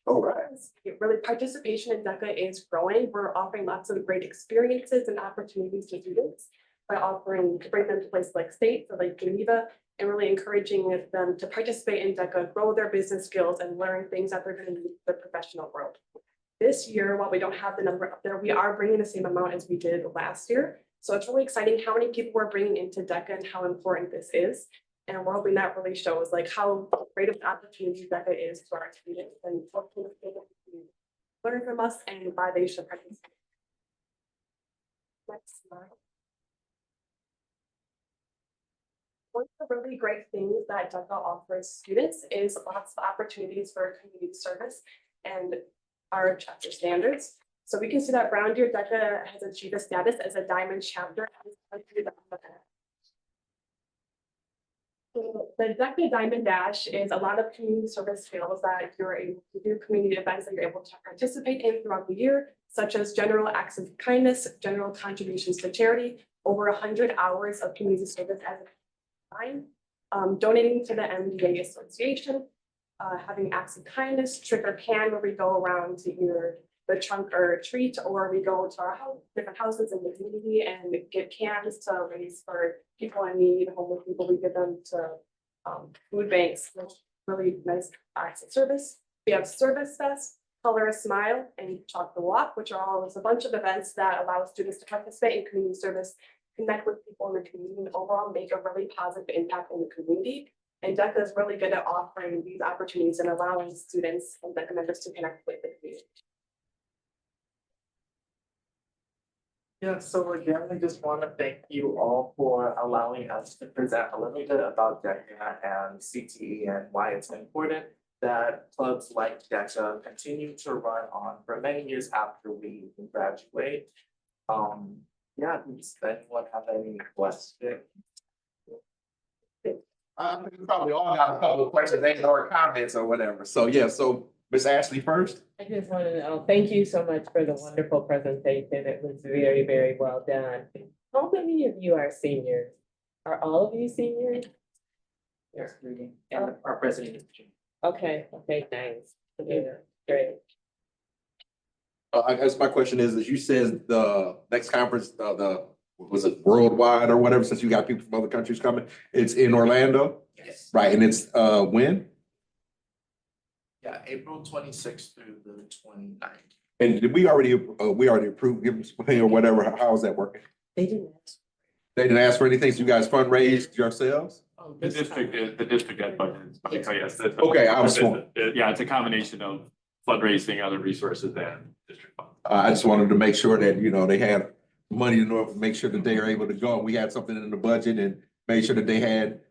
All right. Really, participation in DECA is growing. We're offering lots of great experiences and opportunities to students by offering to bring them to places like State, or like Geneva, and really encouraging them to participate in DECA, grow their business skills, and learn things that they're going to need in the professional world. This year, while we don't have the number up there, we are bringing the same amount as we did last year. So it's really exciting how many people we're bringing into DECA and how important this is. And we're hoping that really shows like how great of an opportunity DECA is to our students and what kind of things to learn from us and why they should participate. Next slide. One of the really great things that DECA offers students is lots of opportunities for community service and our chapter standards. So we can see that Brown Deer DECA has achieved a status as a diamond chapter. So the DECA Diamond Dash is a lot of community service skills that you're able to do, community events that you're able to participate in throughout the year, such as general acts of kindness, general contributions to charity, over 100 hours of community service as a time, donating to the MDA Association, having acts of kindness, trick or can, where we go around to either the trunk or treat, or we go to our house, different houses in the community and get cans to raise for people in need, homeless people. We give them to food banks, really nice acts of service. We have Service Fest, Color a Smile, and Chalk the Walk, which are all a bunch of events that allow students to participate in community service, connect with people in the community, and overall make a really positive impact in the community. And DECA is really good at offering these opportunities and allowing students and DECA members to connect with the community. Yeah, so again, I just want to thank you all for allowing us to present a little bit about DECA and CTE and why it's important that clubs like DECA continue to run on for many years after we graduate. Yeah, does anyone have any questions? I think we probably all got a couple of questions or comments or whatever. So yeah, so Ms. Ashley first. I just want to thank you so much for the wonderful presentation. It was very, very well done. How many of you are seniors? Are all of you seniors? Yes, and our president is June. Okay, nice. Yeah, great. I guess my question is you said the next conference, was it worldwide or whatever, since you got people from other countries coming? It's in Orlando, Yes. right? And it's, when? Yeah, April 26th through the 29th. And did we already approved, give them some money or whatever? How is that working? They didn't ask. They didn't ask for anything, so you guys fundraised yourselves? Oh, The this district time. is, the district has budgeted, so yes. that's- Okay, I was- Yeah, it's a combination of fundraising, other resources and district funds. I just wanted to make sure that, they had money in order to make sure that they are able to go. We had something in the budget and made sure that they had,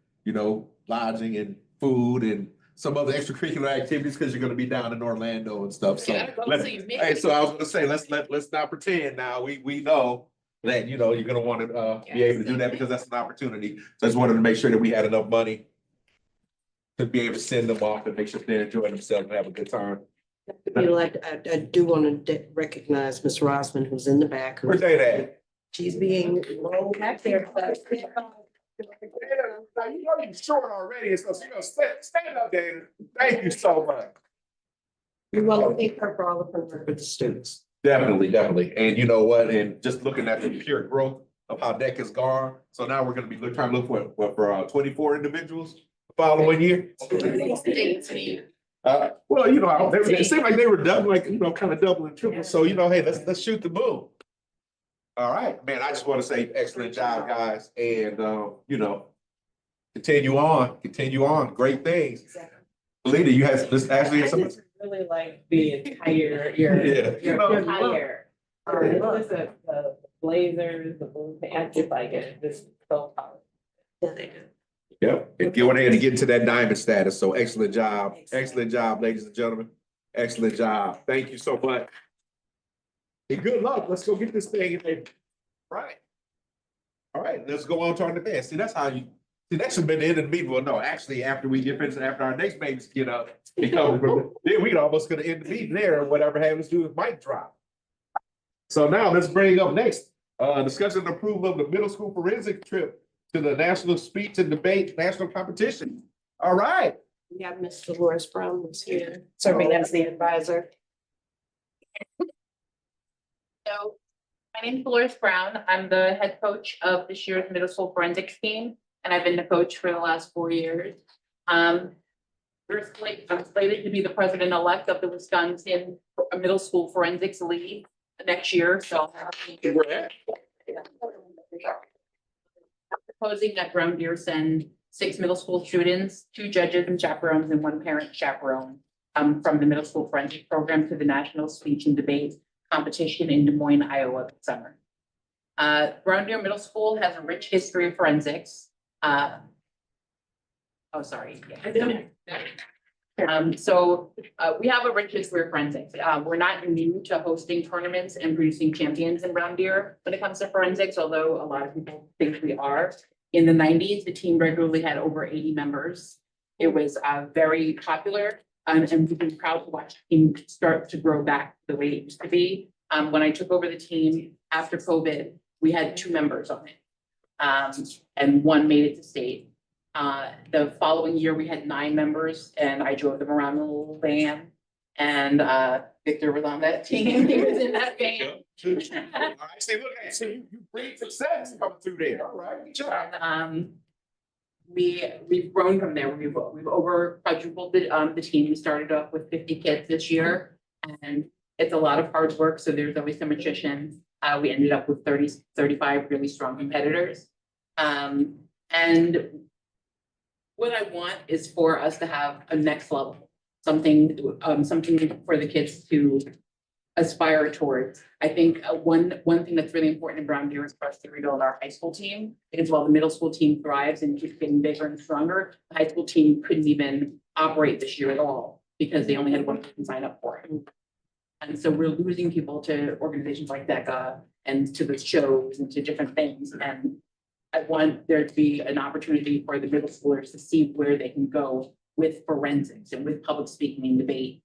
lodging and food and some other extracurricular activities, because you're gonna be down in Orlando and stuff, so. Yeah, go let- see me. Hey, so I was gonna say, let's not pretend now, we know that, you're gonna wanna, be able to do that because that's an opportunity. So I just wanted to make sure that we had enough money to be able to send them off and make sure they're enjoying themselves and have a good time. I do want to recognize Ms. Rosman, who's in the back. Where's they at? She's being low back there. Now, you're short already, so, stand up, Dana. Thank you so much. We want to thank her for all of her work with the students. Definitely, definitely. And you know what? And just looking at the pure growth of how DEC has gone. So now we're gonna be trying to look for 24 individuals the following year. Well, it seemed like they were doubling, kind of doubling, triple. So, hey, let's shoot the moon. All right, man, I just want to say excellent job, guys. And, continue on, great things. Lita, you had, this actually I some. just really like the entire, your entire. It's just the blazers, the blue pants, if I get it, this is so powerful. Yep, and going ahead and get into that diamond status. So excellent job, ladies and gentlemen. Excellent job. Thank you so much. And good luck. Let's go get this thing in there. Right. All right, let's go on to our event. See, that should have been the end of the meeting. Well, no, actually, after we get finished, after our next babies get up, then we almost gonna end the meeting there, or whatever happens to do with mic drop. So now let's bring up next, discussion and approval of the middle school forensic trip to the National Speech and Debate National Competition. All right. We have Ms. Dolores Brown, who's here, serving as the advisor. So my name is Dolores Brown. I'm the head coach of this year's middle school forensics team, and I've been the coach for the last 4 years. I'm slated to be the president-elect of the Wisconsin Middle School Forensics League next year, so. Proposing that Brown Deer send 6 middle school students, 2 judges and chaperones, and 1 parent chaperone from the middle school forensic program to the National Speech and Debate Competition in Des Moines, Iowa this summer. Brown Deer Middle School has a rich history of forensics. We have a rich history of forensics. We're not new to hosting tournaments and producing champions in Brown Deer when it comes to forensics, although a lot of people think we are. In the 90s, the team regularly had over 80 members. It was very popular, and we've been proud to watch the team start to grow back the way it used to be. When I took over the team after COVID, we had 2 members on it, and 1 made it to state. The following year, we had 9 members, and I drove them around in a little van. And Victor was on that team. He was in that van. All right, see, look at you breed success coming through there. All right, good job. And, we've grown from there. We've over quadrupled the team. We started off with 50 kids this year, and it's a lot of hard work. So there's always some attrition. We ended up with 35 really strong competitors. And what I want is for us to have a next level, something for the kids to aspire towards. I think one thing that's really important in Brown Deer is for us to rebuild our high school team, because while the middle school team thrives and keeps getting bigger and stronger, the high school team couldn't even operate this year at all because they only had 1 person sign up for it. And so we're losing people to organizations like DECA and to the shows and to different things. And I want there to be an opportunity for the middle schoolers to see where they can go with forensics and with public speaking and debate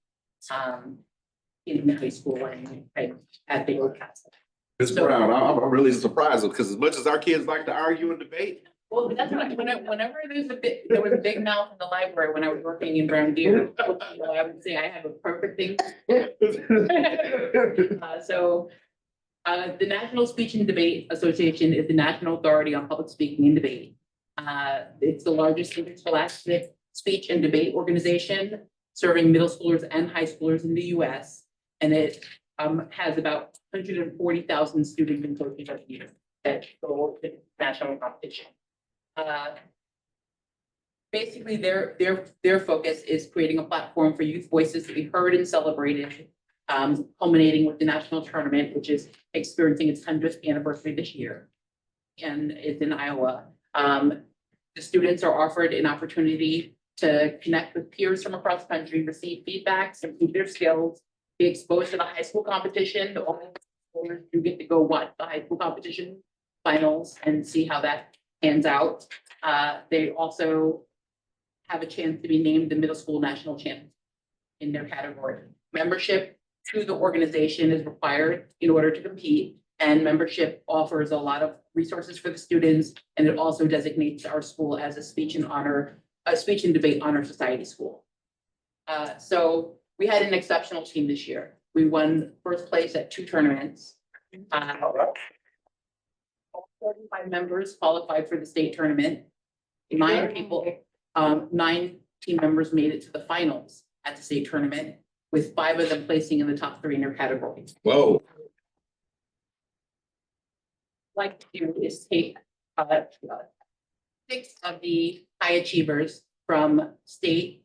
in the high school and at the old castle. Ms. Brown, I'm really surprised because as much as our kids like to argue and debate, Well, that's what, whenever there was a big mouth in the library when I was working in Brown Deer, I would say I have a perfect thing. The National Speech and Debate Association is the national authority on public speaking and debate. It's the largest interscholastic speech and debate organization serving middle schoolers and high schoolers in the US. And it has about 140,000 students and coaches every year that go to national competition. Basically, their focus is creating a platform for youth voices to be heard and celebrated, culminating with the national tournament, which is experiencing its 100th anniversary this year. And it's in Iowa. The students are offered an opportunity to connect with peers from across the country, receive feedbacks, improve their skills, be exposed to the high school competition. The only scholars do get to go watch the high school competition finals and see how that pans out. They also have a chance to be named the middle school national champion in their category. Membership to the organization is required in order to compete, and membership offers a lot of resources for the students, and it also designates our school as a speech and debate honor society school. So we had an exceptional team this year. We won first place at 2 tournaments. 45 members qualified for the state tournament. 9 team members made it to the finals at the state tournament, with 5 of them placing in the top 3 in their categories. Whoa. Like to do is take 6 of the high achievers from state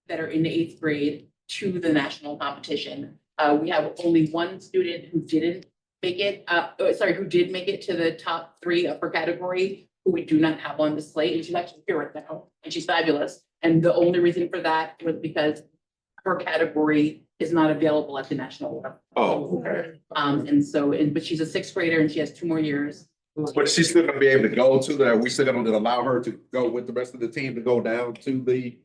that are in the 8th grade to the national competition. We have only 1 student who didn't make it, who did make it to the top 3 of her category, who we do not have on the slate, and she's actually here right now, and she's fabulous. And the only reason for that was because her category is not available at the national level. Oh, okay. But she's a 6th grader and she has 2 more years. But she's still gonna be able to go to that. We still gonna allow her to go with the rest of the team to go down to the.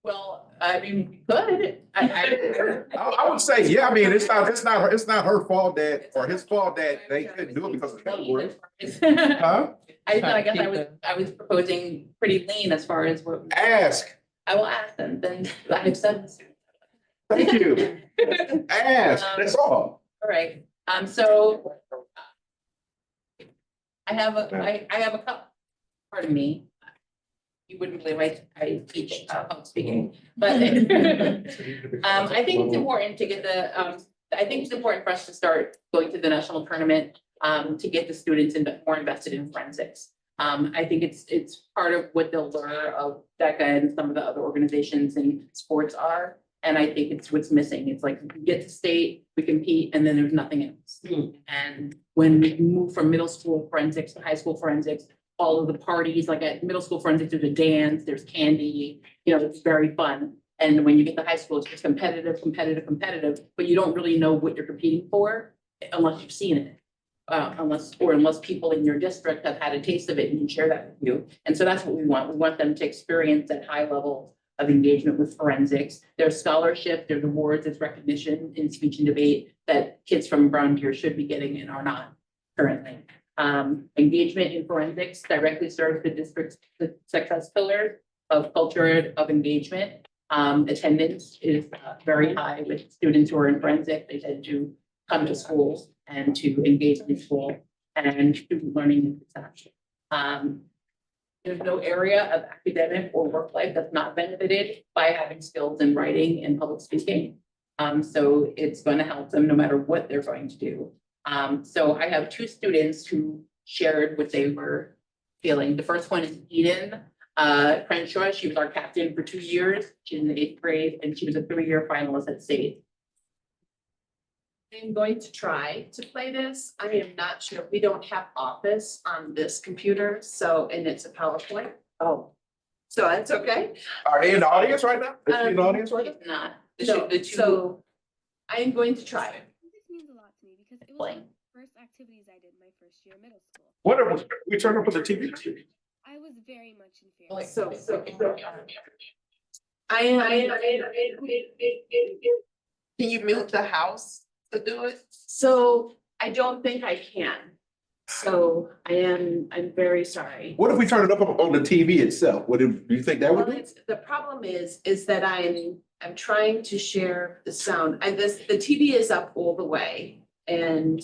Well, I mean, we could. I would say, yeah, I mean, it's not her fault that, or his fault that they couldn't do it because of category. Huh? I guess I was proposing pretty lean as far as what. Ask. I will ask them, then I accept. Thank you. Ask, that's all. All right, so. I have a couple, pardon me. You wouldn't believe I teach public speaking, but I think it's important to get I think it's important for us to start going to the national tournament to get the students more invested in forensics. I think it's part of what the lure of DECA and some of the other organizations in sports are. And I think it's what's missing. It's like we get to state, we compete, and then there's nothing else. And when we move from middle school forensics to high school forensics, all of the parties, like at middle school forensics, there's a dance, there's candy, it's very fun. And when you get to high school, it's just competitive, but you don't really know what you're competing for unless you've seen it. Unless people in your district have had a taste of it and can share that with you. And so that's what we want. We want them to experience that high level of engagement with forensics. There's scholarship, there's awards, there's recognition in speech and debate that kids from Brown Deer should be getting and are not currently. Engagement in forensics directly serves the district's success pillar of culture of engagement. Attendance is very high with students who are in forensic. They tend to come to schools and to engage in school and student learning and success. There's no area of academic or work life that's not benefited by having skills in writing and public speaking. So it's going to help them no matter what they're going to do. So I have 2 students who shared what they were feeling. The first one is Eden Crenshaw. She was our captain for 2 years. She's in the 8th grade and she was a 3-year finalist at state. I'm going to try to play this. I am not sure. We don't have Office on this computer, and it's a PowerPoint. Oh, so that's okay. Are they in the audience right now? Is she in the audience right now? It's not. No, so I am going to try. This means a lot to me because it was one of the first activities I did my first year of middle school. What are we turn up for the TV? I was very much in fear. Can you mute the house to do it? So I don't think I can. I'm very sorry. What if we turn it up on the TV itself? Do you think that would Well, do? the problem is that I'm trying to share the sound. The TV is up all the way and,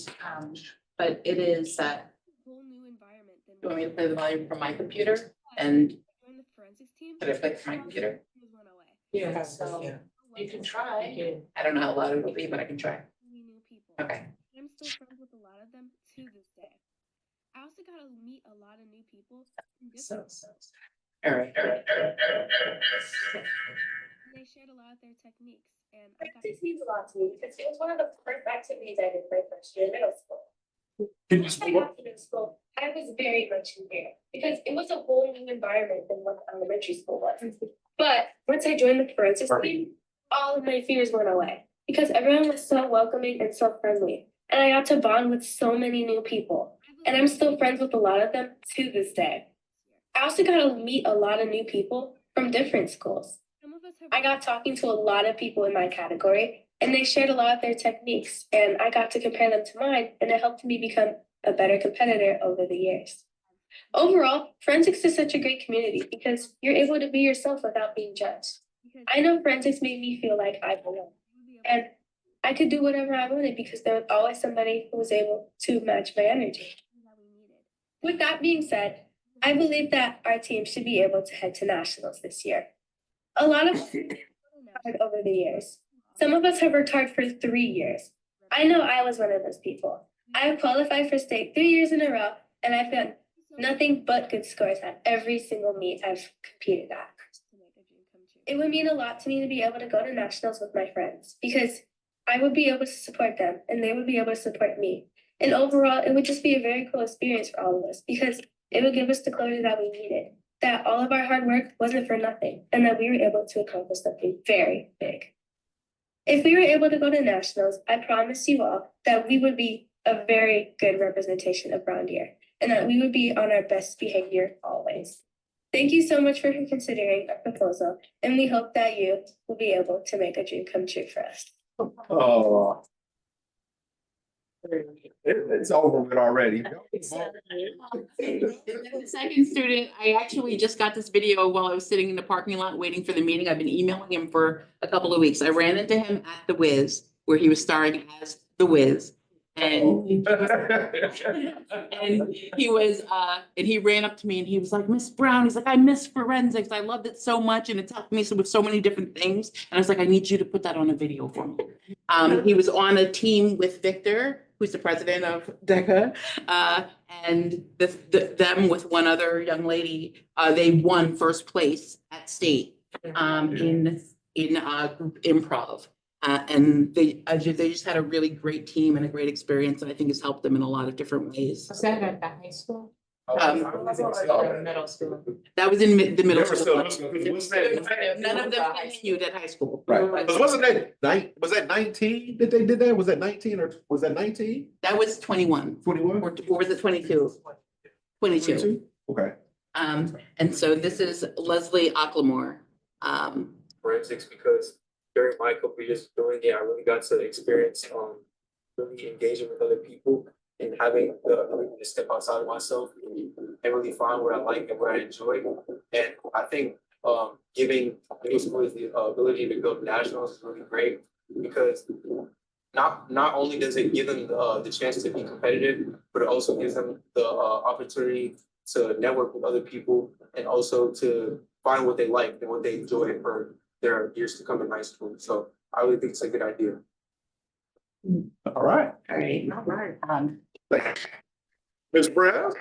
but it is, Whole new environment than You want me to play the volume from my computer? And join the forensics team. should I play it from my computer? Went away. yeah, so you can try. I don't know how loud it will be, but I can try. We knew people. Okay. I'm still friends with a lot of them to this day. I also got to meet a lot of new people from different. All right. They shared a lot of their techniques, and I got This means a lot to me because it was one of the first activities I did my first year in middle school. Can you Once I got to middle school, I was very much in fear because it was a whole new environment than what elementary school was. But once I joined the forensics team, all of my fears went away because everyone was so welcoming and so friendly. And I got to bond with so many new people. And I'm still friends with a lot of them to this day. I also got to meet a lot of new people from different schools. some of us have. I got talking to a lot of people in my category, and they shared a lot of their techniques, and I got to compare them to mine, and it helped me become a better competitor over the years. Overall, forensics is such a great community because you're able to be yourself without being judged. I know forensics made me feel like I belong, and I could do whatever I wanted because there was always somebody who was able to match my energy. With that being said, I believe that our team should be able to head to nationals this year. A lot of us have worked hard over the years. Some of us have worked hard for 3 years. I know I was one of those people. I have qualified for state 3 years in a row, and I've gotten nothing but good scores at every single meet I've competed at. It would mean a lot to me to be able to go to nationals with my friends because I would be able to support them and they would be able to support me. And overall, it would just be a very cool experience for all of us because it would give us the closure that we needed, that all of our hard work wasn't for nothing, and that we were able to accomplish something very big. If we were able to go to nationals, I promise you all that we would be a very good representation of Brown Deer and that we would be on our best behavior always. Thank you so much for considering our proposal, and we hope that you will be able to make a dream come true for us. Oh. It's over with already. The second student, I actually just got this video while I was sitting in the parking lot waiting for the meeting. I've been emailing him for a couple of weeks. I ran into him at The Wiz, where he was starring as The Wiz. And he was, and he ran up to me and he was like, Miss Brown, he's like, I miss forensics. I loved it so much and it's helped me with so many different things. And I was like, I need you to put that on a video for me. He was on a team with Victor, who's the president of DECA, and them with one other young lady, they won first place at state in group improv. And they just had a really great team and a great experience, and I think it's helped them in a lot of different ways. Was that at the high school? Middle school. That was in the middle school. None of them continued at high school. Right, but wasn't that was that 19 that they did that? Was that 19 or was that 19? That was 21. 21? Or was it 22? 22. Okay. And so this is Leslie Ocklemore. Forensics, because during my couple years doing it, I really got to experience really engaging with other people and having the ability to step outside of myself and really find what I like and what I enjoy. And I think giving middle schoolers the ability to go to nationals is really great because not only does it give them the chance to be competitive, but it also gives them the opportunity to network with other people and also to find what they like and what they enjoy for their years to come in high school. So I really think it's a good idea. All right. All right. Ms. Brown?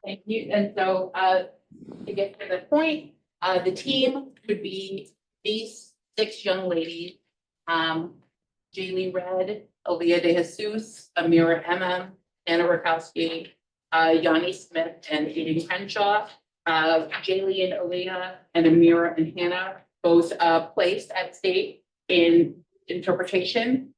Thank you. And so to get to the point, the team would be these 6 young ladies, Jaylee Red, Aaliyah De Jesus, Amira Anna Rakowski, Yanni Smith, and Eden Crenshaw. Jaylee and Aaliyah and Amira and Hannah both placed at state in interpretation.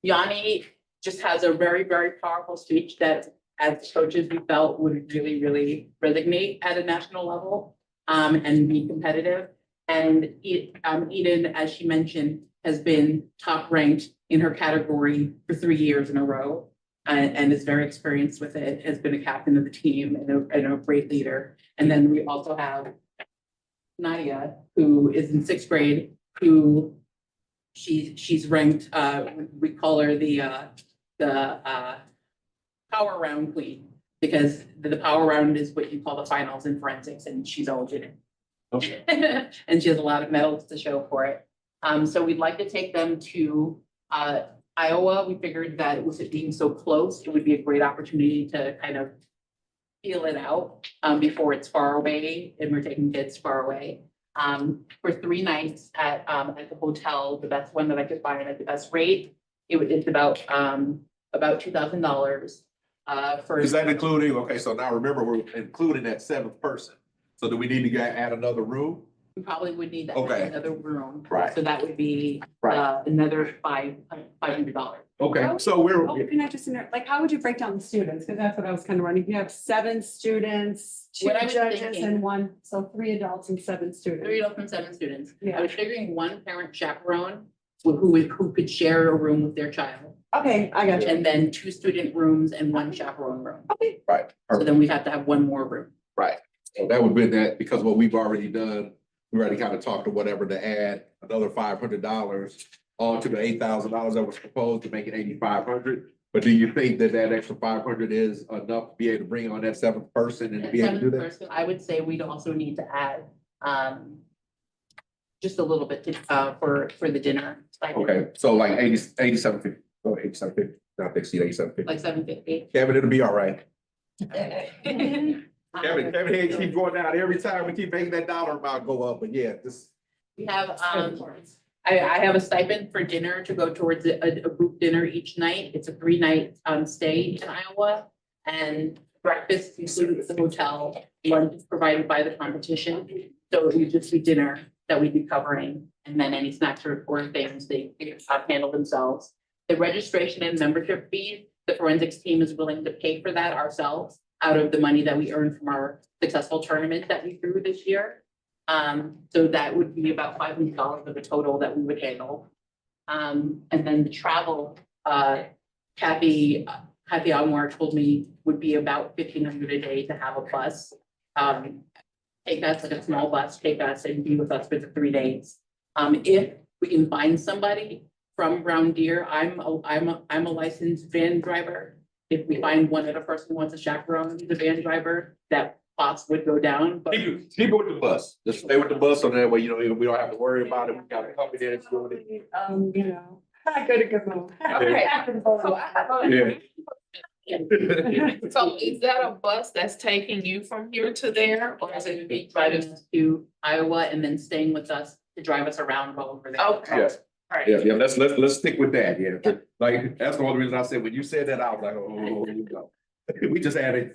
Yanni just has a very, very powerful speech that as coaches we felt would really, really resonate at a national level and be competitive. And Eden, as she mentioned, has been top ranked in her category for 3 years in a row. and is very experienced with it, has been a captain of the team and a great leader. And then we also have Nadia, who is in sixth grade, who she's ranked, we call her the power round queen, because the power round is what you call the finals in forensics, and she's always in it. Okay. And she has a lot of medals to show for it. So we'd like to take them to Iowa. We figured that with it being so close, it would be a great opportunity to kind of feel it out before it's far away, and we're taking kids far away. For 3 nights at the hotel, the best one that I could find at the best rate, it's about $2,000. For Is that including, okay, so now remember, we're including that 7th person. So do we need to add another room? we probably would need that Okay. another room. Right. So that would be Right. another $500. Okay, so we're, Oh, can I just like, how would you break down the students? Because that's what I was kind of running. You have 7 students, 2 What I was judges thinking- and 1, so 3 adults and 7 students. 3 adults and 7 students. Yeah. I was figuring 1 parent chaperone who could share a room with their child. Okay, I got you. And then 2 student rooms and 1 chaperone room. right, So then we'd have to have 1 more room. right. So that would be that, because what we've already done, we already kind of talked to whatever to add another $500 on to the $8,000 that was proposed to make it $8,500. But do you think that that extra 500 is enough to be able to bring on that 7th person and to be able to do 7th that? person, I would say we'd also need to add just a little bit to for the dinner. stipend, Okay, so like 8750, oh, 8750, not to exceed 8750. Like $750. Kevin, it'll be all right. Kevin Hayes keep going down every time we keep making that dollar amount go up, but yeah, this. We have, I have a stipend for dinner to go towards a group dinner each night. It's a 3-night stay in Iowa. And breakfast included at the hotel, lunch is provided by the competition. So it would just be dinner that we'd be covering, and then any snacks or things they handle themselves. The registration and membership fees, the forensics team is willing to pay for that ourselves out of the money that we earned from our successful tournament that we threw this year. So that would be about $500 of the total that we would handle. And then the travel, Kathy Almore told me would be about $1,500 a day to have a bus. Take us like a small bus, take us and be with us for the 3 days. If we can find somebody from Brown Deer, I'm a licensed van driver. If we find one other person who wants a chaperone, who's a van driver, that cost would go down, but. Keep it with the bus, just stay with the bus, so that way, you know, we don't have to worry about it, we got a company that's doing it. You know, I go to go. Okay. Yeah. So is that a bus that's taking you from here to there, or is it? Be driving us to Iowa and then staying with us to drive us around while we're there. Okay. Yes. Alright. Yeah, let's stick with that, yeah. Like, that's the only reason I said, when you said that, I was like, oh, you go. We just had a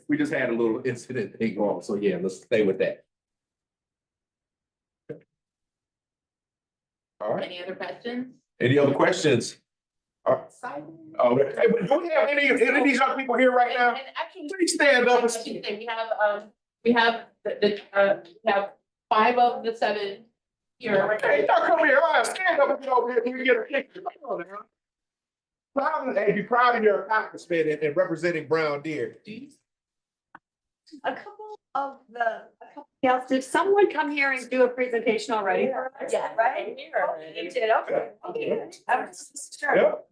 little incident thing going, so yeah, let's stay with that. All right, Any other questions? any other questions? Oh, hey, but do we have any of these young people here right now? And actually. Please stand up. I should say, we have we have 5 of the 7 here. Hey, y'all come here, all right, stand up and get over here, so we can get a picture. Come on now. Hey, be proud of your accomplishment in representing Brown Deer. A couple else, did someone come here and do a presentation already for us? Yeah. Right? You did, okay.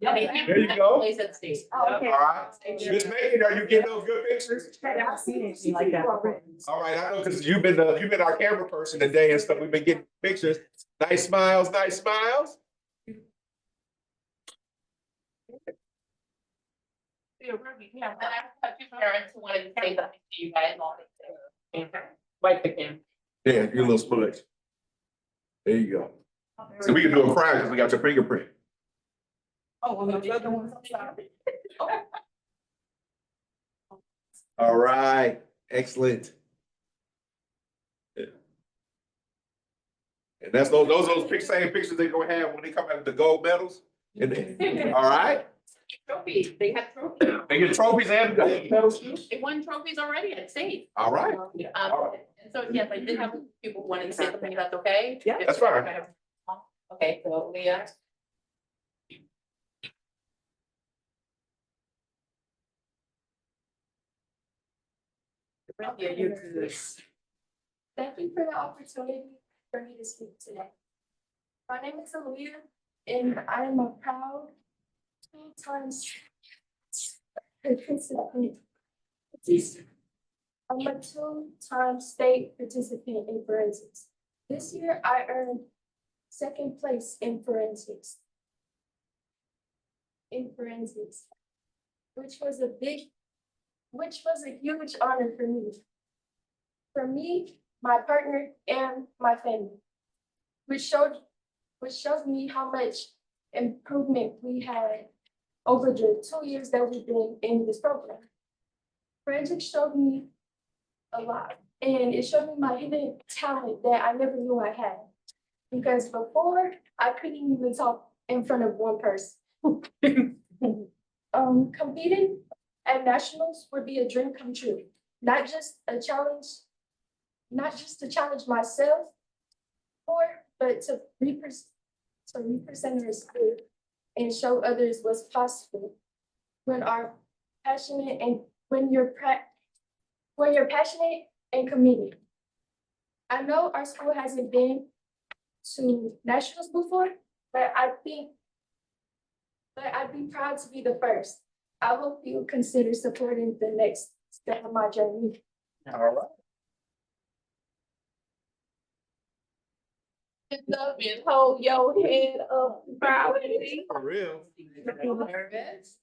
Yep, there you go. Place at state. Oh, okay. All right. Ms. Megan, are you getting those good pictures? I haven't seen anything like that before. All right, I know, because you've been our camera person today and stuff. We've been getting pictures. Nice smiles, nice smiles. And I have 2 parents who wanted to say something to you guys all. Wipe the camera. Yeah, your little split. There you go. So we can do a crowd because we got your fingerprint. Oh, well, the other one's. All right, excellent. Yeah. And that's those same pictures they're gonna have when they come out with the gold medals. All right, Trophies, they have trophies. they get trophies and medals too. They won trophies already at state. All right. And so, yes, I did have people who wanted to say something, that's okay? Yeah. That's fine. Okay, so Leah. Yeah, you're good. Thank you for the opportunity for me to speak today. My name is Aaliyah, and I am a proud two-time participant. I'm a two-time state participant in forensics. This year, I earned second place in forensics. Which was a huge honor for me. For me, my partner, and my family, which shows me how much improvement we had over the 2 years that we've been in this program. Forensics showed me a lot, and it showed me my hidden talent that I never knew I had. Because before, I couldn't even talk in front of one person. Competing at nationals would be a dream come true. Not just to challenge myself more, but to represent our school and show others what's possible when you're passionate and committed. I know our school hasn't been to nationals before, but I'd be proud to be the first. I hope you consider supporting the next step of my journey. All right. Up and hold your head up proudly. For real. Nervous.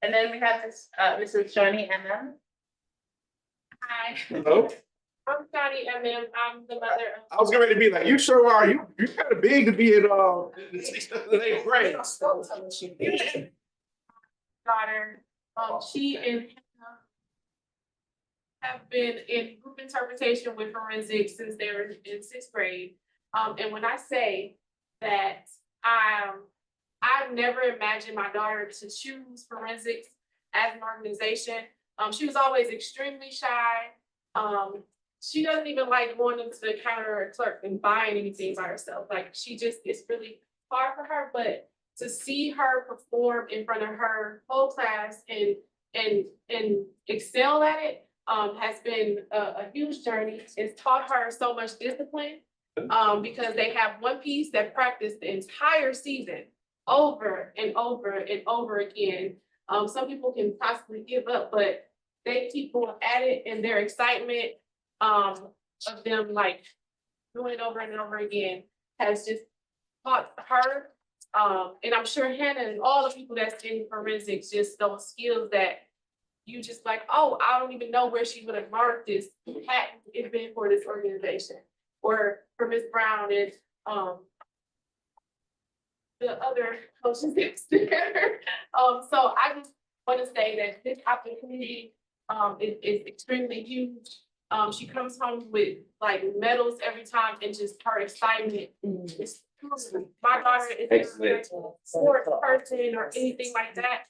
And then we have this, Mrs. Johnny Emma. Hi, Hello. I'm Johnny MM. I'm the mother I was getting ready to be like, you sure are. You're kind of big to be in the eighth grade. daughter. She and Hannah have been in group interpretation with forensics since they were in 6th grade. And when I say that I've never imagined my daughter to choose forensics as an organization. She was always extremely shy. She doesn't even like going into the counter or clerk and buying anything by herself. Like it's really hard for her, but to see her perform in front of her whole class and excel at it has been a huge journey. It's taught her so much discipline because they have one piece that practiced the entire season over and over and over again. Some people can possibly give up, but they keep going at it, and their excitement of them like doing it over and over again has just taught her. And I'm sure Hannah and all the people that's in forensics, just those skills that you just like, oh, I don't even know where she would have learned this hadn't it been for this organization or for Ms. Brown and the other coaches that's there. So I just want to say that this opportunity is extremely huge. She comes home with like medals every time, and just her excitement. My daughter is not a sports person or anything like that.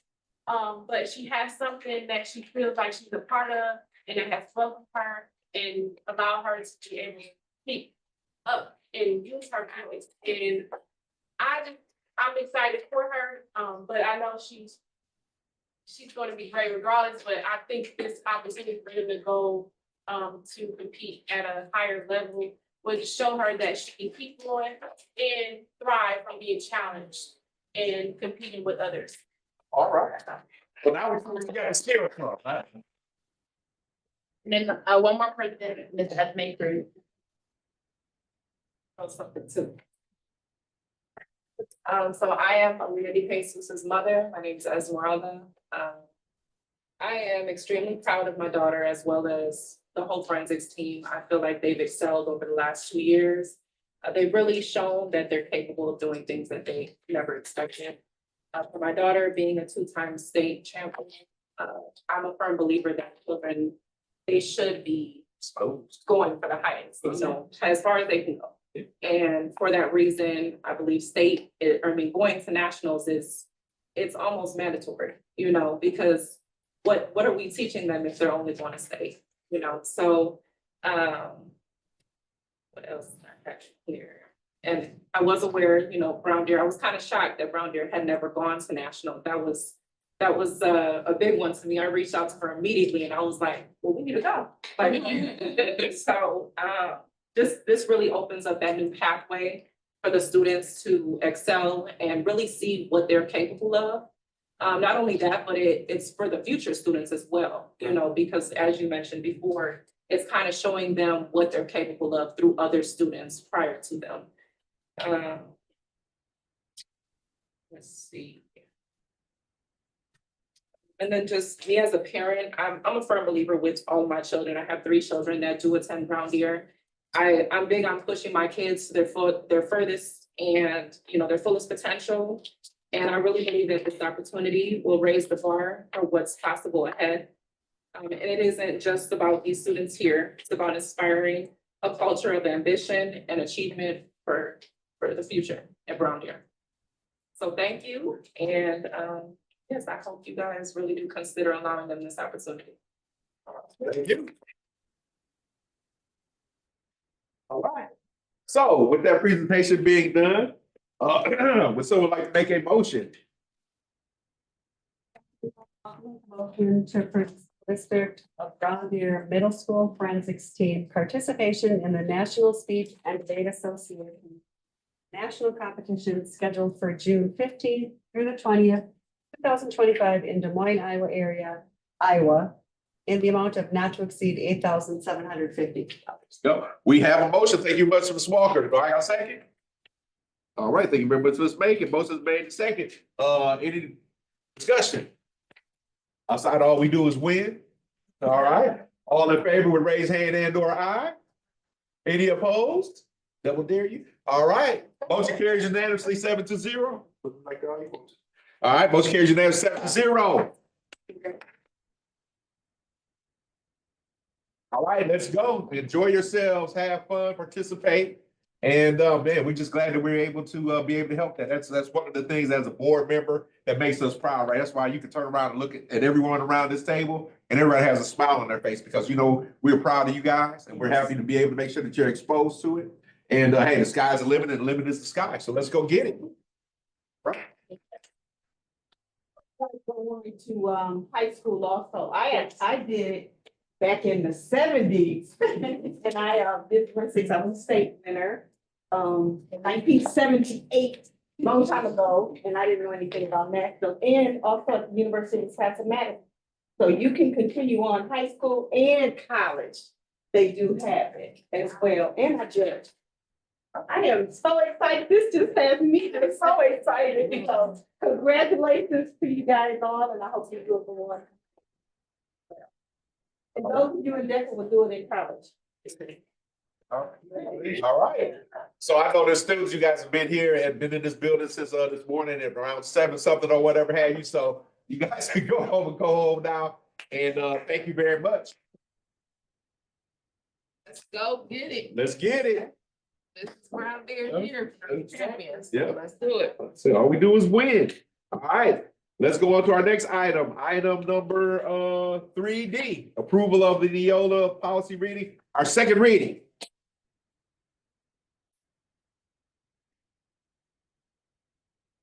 But she has something that she feels like she's a part of, and it has welcomed her and allowed her to be able to speak up and use her voice. And I'm excited for her. But I know she's going to be great regardless. But I think this opportunity for her to go to compete at a higher level would show her that she can keep going and thrive from being challenged and competing with others. All right. Well, now we got a skill club. And then one more person, Ms. Esme Cruz. Oh, something too. So I am Aaliyah DeJesus's mother. My name is Esmeralda. I am extremely proud of my daughter as well as the whole forensics team. I feel like they've excelled over the last 2 years. They've really shown that they're capable of doing things that they never expected. For my daughter being a 2-time state champion, I'm a firm believer that children, they should be going for the highest, as far as they can go. And for that reason, I believe going to nationals it's almost mandatory, because what are we teaching them if they're only going to state? So what else I got here? And I was aware, Brown Deer, I was kind of shocked that Brown Deer had never gone to national. That was that was a big one to me. I reached out to her immediately and I was like, well, we need to go. Like, so, this really opens up that new pathway for the students to excel and really see what they're capable of. Not only that, but it's for the future students as well, you know, because as you mentioned before, it's kind of showing them what they're capable of through other students prior to them. Let's see. And then just me as a parent, I'm a firm believer with all of my children. I have 3 children that do attend Brown Deer. I'm big on pushing my kids to their furthest and, you know, their fullest potential. And I really believe that this opportunity will raise the bar for what's possible ahead. And it isn't just about these students here. It's about inspiring a culture of ambition and achievement for the future at Brown Deer. So thank you. And yes, I hope you guys really do consider allowing them this opportunity. Thank you. All right. So with that presentation being done, would someone like to make a motion? Motion to approve District of Brown Deer Middle School Forensics Team participation in the National Speech and Debate Association National Competition scheduled for June 15th through the 20th, 2025 in Des Moines, Iowa, in the amount of not to exceed $8,750. No, we have a motion. Thank you much, Ms. Walker. Do I got a second? All right, thank you very much, Ms. Macon. Motion is made and second. Any discussion? Outside, all we do is win. All right. All in favor would raise hand and or aye. Any opposed? That will dare you. All right. Motion carries unanimously 7-0. All right, motion carries unanimously 7-0. All right, let's go. Enjoy yourselves, have fun, participate. And man, we're just glad that we're able to be able to help that. That's one of the things as a board member that makes us proud, right? That's why you can turn around and look at everyone around this table and everybody has a smile on their face because, you know, we're proud of you guys and we're happy to be able to make sure that you're exposed to it. And hey, the sky's the limit and the limit is the sky. So let's go get it. Right. Going to high school also. I did back in the 70s. And I did forensics. I was a state winner in 1978, long time ago, and I didn't know anything about Nashville, and also at the University of Cincinnati. So you can continue on high school and college. They do have it as well. And I judge. I am so excited. This just has me just so excited. Congratulations to you guys all, and I hope you do it for one. And those of you in Denver will do it in college. All right. So I know there's students, you guys have been here and been in this building since this morning at around 7 something or whatever have you. So you guys can go home now. And thank you very much. Let's go get it. Let's get it. This is Brown Deer here, champions. Yeah. Let's do it. So all we do is win. All right. Let's go on to our next item. Item number 3D, approval of the Neola policy reading, our second reading.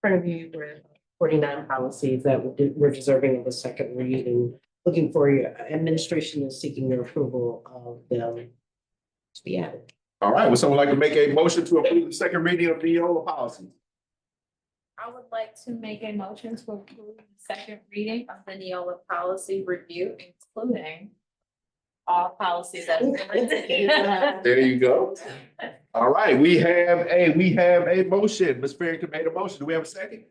Front of you were 49 policies that we're deserving of a second read and looking for your administration is seeking your approval of them to be added. All right, would someone like to make a motion to approve the second reading of the Neola policy? I would like to make a motion to approve the second reading of the Neola policy review, including all policies that have been written. There you go. All right, we have a motion. Ms. Farrington made a motion. Do we have a second?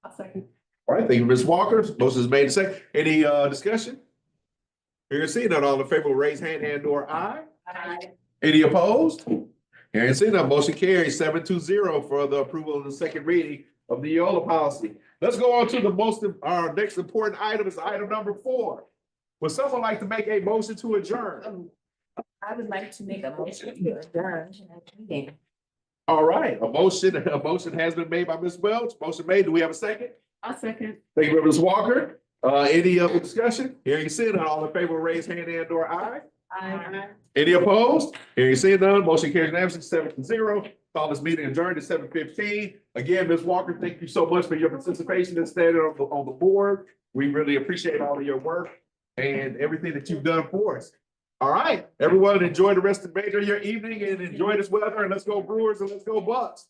I'll second. All right, thank you, Ms. Walker. Motion is made and second. Any discussion? Hearing seen none, all in favor will raise hand and or aye. Aye. Any opposed? Hearing seen none, motion carries 7-0 for the approval of the second reading of the Neola policy. Let's go on to our next important item is item number 4. Would someone like to make a motion to adjourn? I would like to make a motion to adjourn tonight's meeting. All right, a motion has been made by Ms. Welch. Motion made. Do we have a second? I'll second. Thank you, Ms. Walker. Any other discussion? Hearing seen none, all in favor, raise hand and or aye. Aye. Any opposed? Hearing seen none, motion carries unanimously 7-0. Call this meeting adjourned at 7:15. Again, Ms. Walker, thank you so much for your participation and standing on the board. We really appreciate all of your work and everything that you've done for us. All right, everyone, enjoy the rest of your evening and enjoy this weather, and let's go Brewers and let's go Bucks.